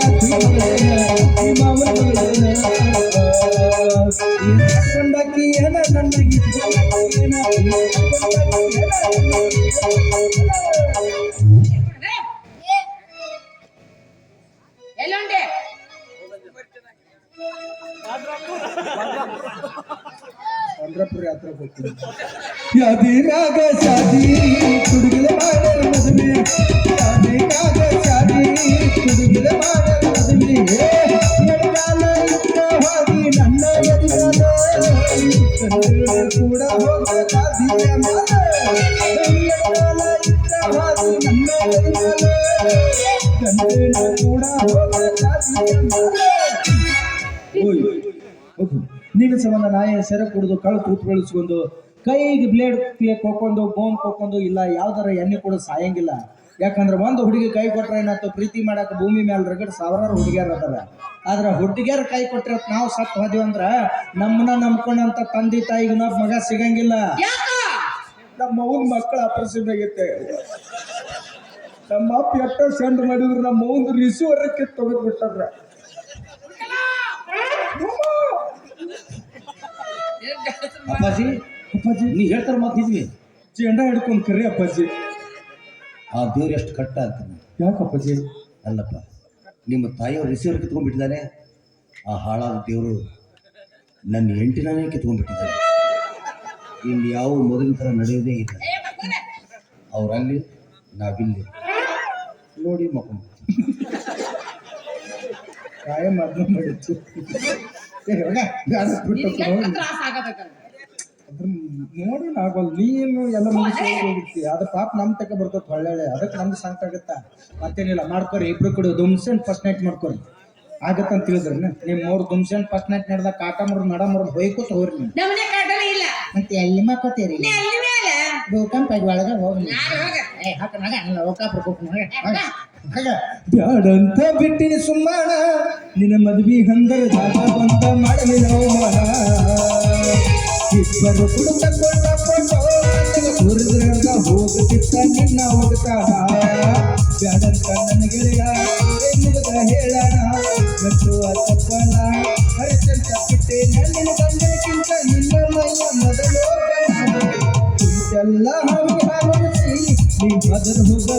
Speaker 3: ಏನ ನನಗೆ
Speaker 2: ಎಲ್ಲೊಂಡೆ
Speaker 3: ಚಂದ್ರಪುರ ಯಾತ್ರೆ ಹೋಗ್ತೀನಿ ಯಾದಿನಾಗ ಶಾದಿ ತುಡುಗಿಲೆ ಮಾಡರ ಮದುವೆ ಯಾದಿನಾಗ ಶಾದಿ ತುಡುಗಿಲೆ ಮಾಡರ ಮದುವೆ ಎಡಗಾಲ ಇಟ್ಟ ಹೋಗಿ ನನ್ನ ಎದುರಾದ ಕೂಡ ಹೋಗ ಶಾದಿಯ ಮಾಡ ಎಡಗಾಲ ಇಟ್ಟ ಹೋಗಿ ನನ್ನ ಎದುರಾದ ಕೂಡ ಹೋಗ ಶಾದಿಯ ಮಾಡ ನಿನ್ನ ಸಂಬಂಧ ನಾಯಿ ಸೆರೆ ಕುಡಿದು ಕಳು ತೂತು ಬೆಳೆಸ್ಕೊಂಡು ಕೈಗೆ ಬ್ಲೇಡ್ ಕೊಕ್ಕೊಂಡು ಬೋನ್ ಕೊಕ್ಕೊಂಡು ಇಲ್ಲ ಯಾವ್ದಾರ ಎಣ್ಣೆ ಕೂಡ ಸಾಯಂಗಿಲ್ಲ ಯಾಕಂದ್ರೆ ಒಂದು ಹುಡುಗಿ ಕೈ ಕೊಟ್ರೆ ಏನಾಯ್ತು ಪ್ರೀತಿ ಮಾಡಕ್ಕೆ ಭೂಮಿ ಮೇಲೆ ರಗಡ್ ಸಾವಿರಾರು ಹುಡುಗಿಯರ್ ಅದಾರ ಆದ್ರೆ ಹುಡುಗಿಯರ್ ಕೈ ಕೊಟ್ರೆ ನಾವು ಸತ್ತು ಹೋದಿವಿ ಅಂದ್ರ ನಮ್ಮನ್ನ ನಂಬ್ಕೊಂಡಂತ ತಂದೆ ತಾಯಿಗೆ ನಾವು ಮಗ ಸಿಗಂಗಿಲ್ಲ ನಮ್ಮ ಅವ್ನ ಮಕ್ಕಳ ಆಪರೇಷನ್ ಆಗೈತೆ ನಮ್ಮ ಅಪ್ಪ ಎಷ್ಟ ಸೆಂಡ್ ಮಾಡಿದ್ರು ನಮ್ಮ ಅವ್ನ ರಿಸೀವರಕ್ಕೆ ತೆಗೆದು ಬಿಟ್ಟಾರ
Speaker 1: ಅಪ್ಪಾಜಿ
Speaker 3: ಅಪ್ಪಾಜಿ
Speaker 1: ನೀ ಹೇಳ್ತಾರ ಮಾತಿದ್ವಿ
Speaker 3: ಜೆಂಡ ಹಿಡ್ಕೊಂಡು ಕರಿ ಅಪ್ಪಾಜಿ
Speaker 1: ಆ ದೇವ್ರು ಎಷ್ಟು ಕಟ್ಟ ಅಂತಾನೆ
Speaker 3: ಯಾಕಪ್ಪಾಜಿ
Speaker 1: ಅಲ್ಲಪ್ಪ ನಿಮ್ಮ ತಾಯಿಯವ್ರು ರಿಸೀವರ್ ಕಿತ್ಕೊಂಡ್ಬಿಟ್ಟಿದ್ದಾರೆ ಆ ಹಾಳಾದ ದೇವರು ನನ್ನ ಹೆಂಟಿನೇ ಕಿತ್ಕೊಂಡ್ಬಿಟ್ಟಿದ್ದಾರೆ ಇನ್ನು ಯಾವ ಮೊದಲಿನ ಥರ ನಡೆಯೋದೇ ಇಲ್ಲ ಅವರಲ್ಲಿ ನಾವಿಲ್ಲಿ ನೋಡಿ ಮಕ್ಕೊಂಡು
Speaker 3: ಕಾಯಂ ಅದನ್ನ ಮಾಡಿತ್ತು
Speaker 2: ತ್ರಾಸ ಆಗಬೇಕಲ್ಲ
Speaker 3: ನೋಡಿ ನಾಗಲ್ ನೀನು ಎಲ್ಲ ಮುಗಿಸಿ ಹೋಗಿರ್ತಿ ಅದ್ರ ಪಾಪ ನಮ್ ತಕ ಬರ್ತದ ಒಳ್ಳೆ ಅದಕ್ಕೆ ನಮ್ದು ಸಂಕಟ ಆಗತ್ತ ಮತ್ತೇನಿಲ್ಲ ಮಾಡ್ಕೊರಿ ಇಬ್ರು ಕೂಡ ದುಮ್ಸೆನ್ ಫಸ್ಟ್ ನೈಟ್ ಮಾಡ್ಕೊರಿ ಆಗತ್ತಂತ ತಿಳಿದ್ರಿ ನಿಮ್ 3 ದುಮ್ಸೆನ್ ಫಸ್ಟ್ ನೈಟ್ ನಡೆದಾಗ ಕಾಟ ಮುರಿದ್ ನಡ ಮುರಿದ್ ಹೋಯ್ಕೋತ ಹೋಗ್ರಿ ನೀವು
Speaker 2: ನಮ್ಮನೆ ಕಾಟನೇ ಇಲ್ಲ
Speaker 3: ಮತ್ತೆ ಎಲ್ಲಿ ಮಾಡ್ಕೋತೀರಿ
Speaker 2: ಅಲ್ಲಿ ಮೇಲೆ
Speaker 3: ಭೂಕಂಪ ಒಳಗ ಹೋಗಿ
Speaker 2: ನಾನು ಹೋಗ
Speaker 3: ಹಾಕ ಮಗ ಬ್ಯಾಡಂತ ಬಿಟ್ಟಿನಿ ಸುಮ್ಮನ ನಿನ್ನ ಮದ್ವಿ ಹಂದರ ಜಾಗ ಬಂತ ಮಾಡಲಿಲ್ಲ ಅವಮಾನ ಇಬ್ಬರು ಕುಡುಕ ಕೊಂಡ ಕುರುದ್ರಂಗ ಹೋಗುತ್ತಿತ್ತ ನಿನ್ನ ಹೋಗ್ತಾನ ಬ್ಯಾಡಂತ ನನ್ನ ಗೆಳೆಯ ಮುಗಿದ ಹೇಳಣ ಗಟ್ಟುವ ತಪ್ಪನ ಹರಿಸಂತ ಬಿಟ್ಟೆ ನನ್ನ ಗಂಡಕ್ಕಿಂತ ನಿನ್ನ ಮೈಯ ಮೊದಲು ಎಲ್ಲ ಹಾವಿಸಿ ನೀ ಬದಲು ಹೋಗ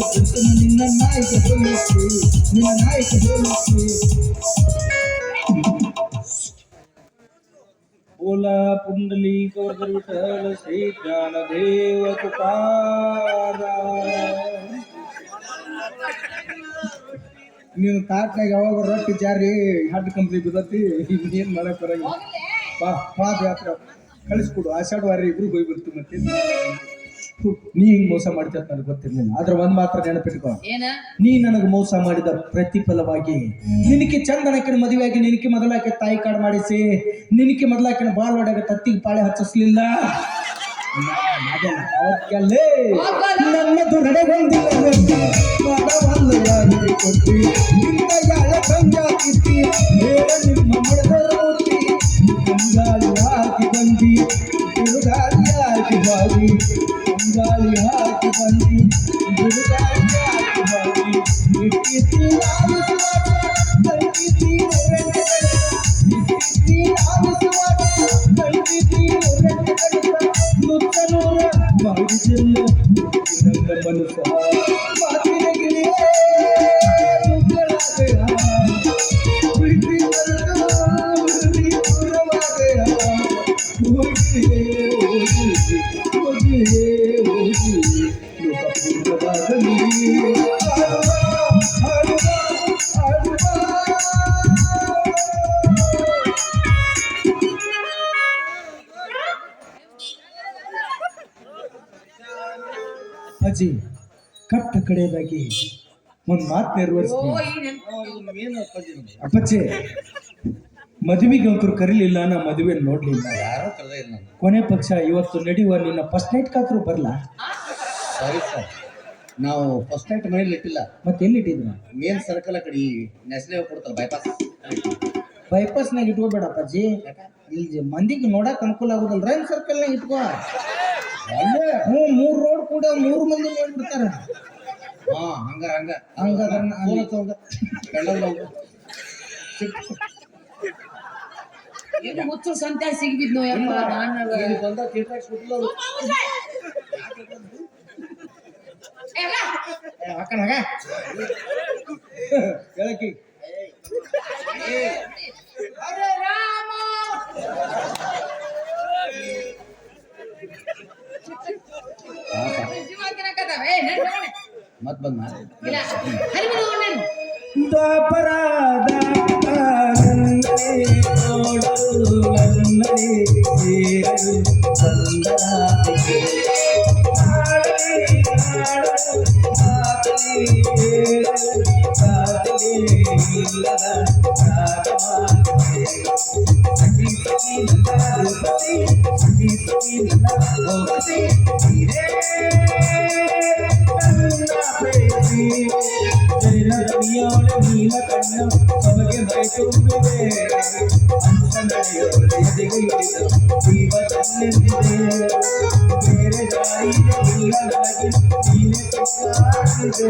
Speaker 3: ನಿನ್ನ ನಾಯಿಗೆ ಹೋಲಿಸಿ ನಿನ್ನ ನಾಯಿಗೆ ಹೋಲಿಸಿ ಓಲ ಪುಂಡಲಿ ಕವರ್ಧರ ವಿಠಲ ಶ್ರೀ ಜ್ಞಾನದೇವ ಕುಪಾರ ನೀನು ತಾಟ್ನಾಗ ಯಾವಾಗ ರೊಟ್ಟಿ ಜಾರಿ ಹಡ್ ಕಂಪ್ನಿ ಬಿದ್ದತಿ ಏನ್ ಮಾಡಕ್ ಬರಂಗಿಲ್ಲ ಪಾದಯಾತ್ರೆ ಕಳಿಸ್ಕೊಡು ಆಷಾಢ ವಾರ ಇಬ್ರು ಹೋಗಿ ಬರ್ತೀವಿ ಮತ್ತೆ ನೀ ಹಿಂಗ್ ಮೋಸ ಮಾಡ್ತೀಯ ಅಂತ ನನಗೆ ಗೊತ್ತಿರ್ಲಿಲ್ಲ ಆದ್ರೆ ಒಂದ್ ಮಾತ್ರ ನೆನಪಿಟ್ಕೊ
Speaker 2: ಏನ
Speaker 3: ನೀ ನನಗೆ ಮೋಸ ಮಾಡಿದ ಪ್ರತಿಫಲವಾಗಿ ನಿನಕ್ಕೆ ಚಂದನಕ್ಕಿನ ಮದುವೆಯಾಗಿ ನಿನಕ್ಕೆ ಮೊದಲಾಕೆ ತಾಯಿ ಕಾಡು ಮಾಡಿಸಿ ನಿನಕ್ಕೆ ಮೊದಲಾಕಿನ ಬಾಳ್ ಒಡೆಗ ತತ್ತಿಗೆ ಪಾಳೆ ಹಚ್ಚಿಸ್ಲಿಲ್ಲ ನನ್ನದು ನಡೆಗೊಂದಿಲ್ಲ ಕೊಟ್ಟಿ ನಿನ್ನ ಯಾಳ ಸಂಜಾತಿಸಿ ನಿಮ್ಮ ಮಡದರೋತಿ ಗಂಗಾಳಿ ಹಾಕಿ ಬಂದಿ ಗುರುಗಾಳಿ ಹಾಕಿ ಬಾಗಿ ಗಂಗಾಳಿ ಹಾಕಿ ಬಂದಿ ಗುರುಗಾಳಿ ಹಾಕಿ ಬಾಗಿ ಇಟ್ಟಿಸಿ ಅಪ್ಪಾಜಿ ಕಟ್ಟ ಕಡೆಯದಾಗಿ ಒಂದು ಮಾತು
Speaker 2: ಓ
Speaker 3: ನೆರವೇರಿಸ್ತೀನಿ.
Speaker 2: ಈ ನೆನ್ಪು
Speaker 1: ಏನು ಅಪ್ಪಾಜಿ ನಮ್ಗೆ?
Speaker 3: ಅಪ್ಪಾಜಿ ಮದುವೆಗಂತೂ ಕರೀಲಿಲ್ಲ, ನಾ ಮದುವೆ ನೋಡ್ಲಿಲ್ಲ.
Speaker 1: ಯಾರೋ ಕರೆದೇ ಇಲ್ಲ ನಾನು.
Speaker 3: ಕೊನೆ ಪಕ್ಷ ಇವತ್ತು ನಡೆಯುವ ನಿನ್ನ ಫಸ್ಟ್ ನೈಟ್ ಕಾತ್ರು ಬರಲ್ಲ.
Speaker 1: ಸಾರಿ ಸರ್, ನಾವು ಫಸ್ಟ್ ನೈಟ್ ಮನೇಲಿ ಇಟ್ಟಿಲ್ಲ.
Speaker 3: ಮತ್ತೆ ಎಲ್ಲಿಟ್ಟಿದ್ರು?
Speaker 1: ಮೇನ್ ಸರ್ಕಲ್ ಆ ಕಡೆ ಈ ನೆಸ್ಲೆ ಕೊಡ್ತಲ್ಲ ಬೈಪಾಸ್.
Speaker 3: ಬೈಪಾಸ್ನಾಗ ಇಟ್ಕೋಬೇಡ ಅಪ್ಪಾಜಿ, ಇಲ್ಲಿ ಮಂದಿಗೆ ನೋಡಕ್ ಅನುಕೂಲ ಆಗುದಲ್ಲ. ರೈನ್ ಸರ್ಕಲ್ನಾಗ ಇಟ್ಕೋ. ಹ್ಞೂ 3 ರೋಡ್ ಕೂಡ 3 ಮಂದಿ ನೋಡ್ಬಿಡ್ತಾರ.
Speaker 1: ಹಾ ಹಂಗ ಹಂಗ
Speaker 3: ಹಂಗಾದ್ರೆ
Speaker 2: ಇದು ಹುಚ್ಚು ಸಂತೆ ಸಿಗ್ಬಿದ್ನೋ ಯಪ್ಪ ನಾನು
Speaker 1: ಬಂದ ಥಿಯೇಟರ್ ಕೊಟ್ಟಿಲ್ಲ ಅವ್ರು.
Speaker 3: ಹಾಕಣಗ ಹೇಳಕ್ಕಿ
Speaker 2: ಅರೆ ರಾಮ ಜೀವಂತನಕದವೆ ನಡ್ಕೊಂಡೆ
Speaker 1: ಮತ್ ಬಂದ
Speaker 2: ಇಲ್ಲ ಹರಿದು ನೋಡೇನು
Speaker 3: ದ್ವಾಪರಾದ ನೋಡಲು ನನ್ನದೇ ಸೇರಲು ಸಂದರಾತಿಗೆ ಆಡಲಿ ಆಡಲು ಮಾತಲಿ ಹೇಳಲು ಸಾಧನೆ ಇಲ್ಲದ ರಾಗಮಾತೆ ಸಖಿ ಸಖಿ ನನ್ನಪತಿ ಸಖಿ ಸಖಿ ನನ್ನ ಭೋಗತಿ ನೀರೇ ನನ್ನ ಪ್ರೇಮಿ ಜಯರವಿಯೋಳ ನೀಲ ಕಣ್ಣ ಸಮಗೆ ಮೈ ತುಂಬಿದೆ ಅಂಶ ನಡೆಯೋಳ ಎದೆಗೆ ಇಳಿದು ಜೀವ ತನ್ನೆಂದಿದೆ ಬೇರೆ ದಾರಿಯ ಇಲ್ಲ ನನಗೆ ನೀನೆ ಸಿಕ್ಕಾಗಿದೆ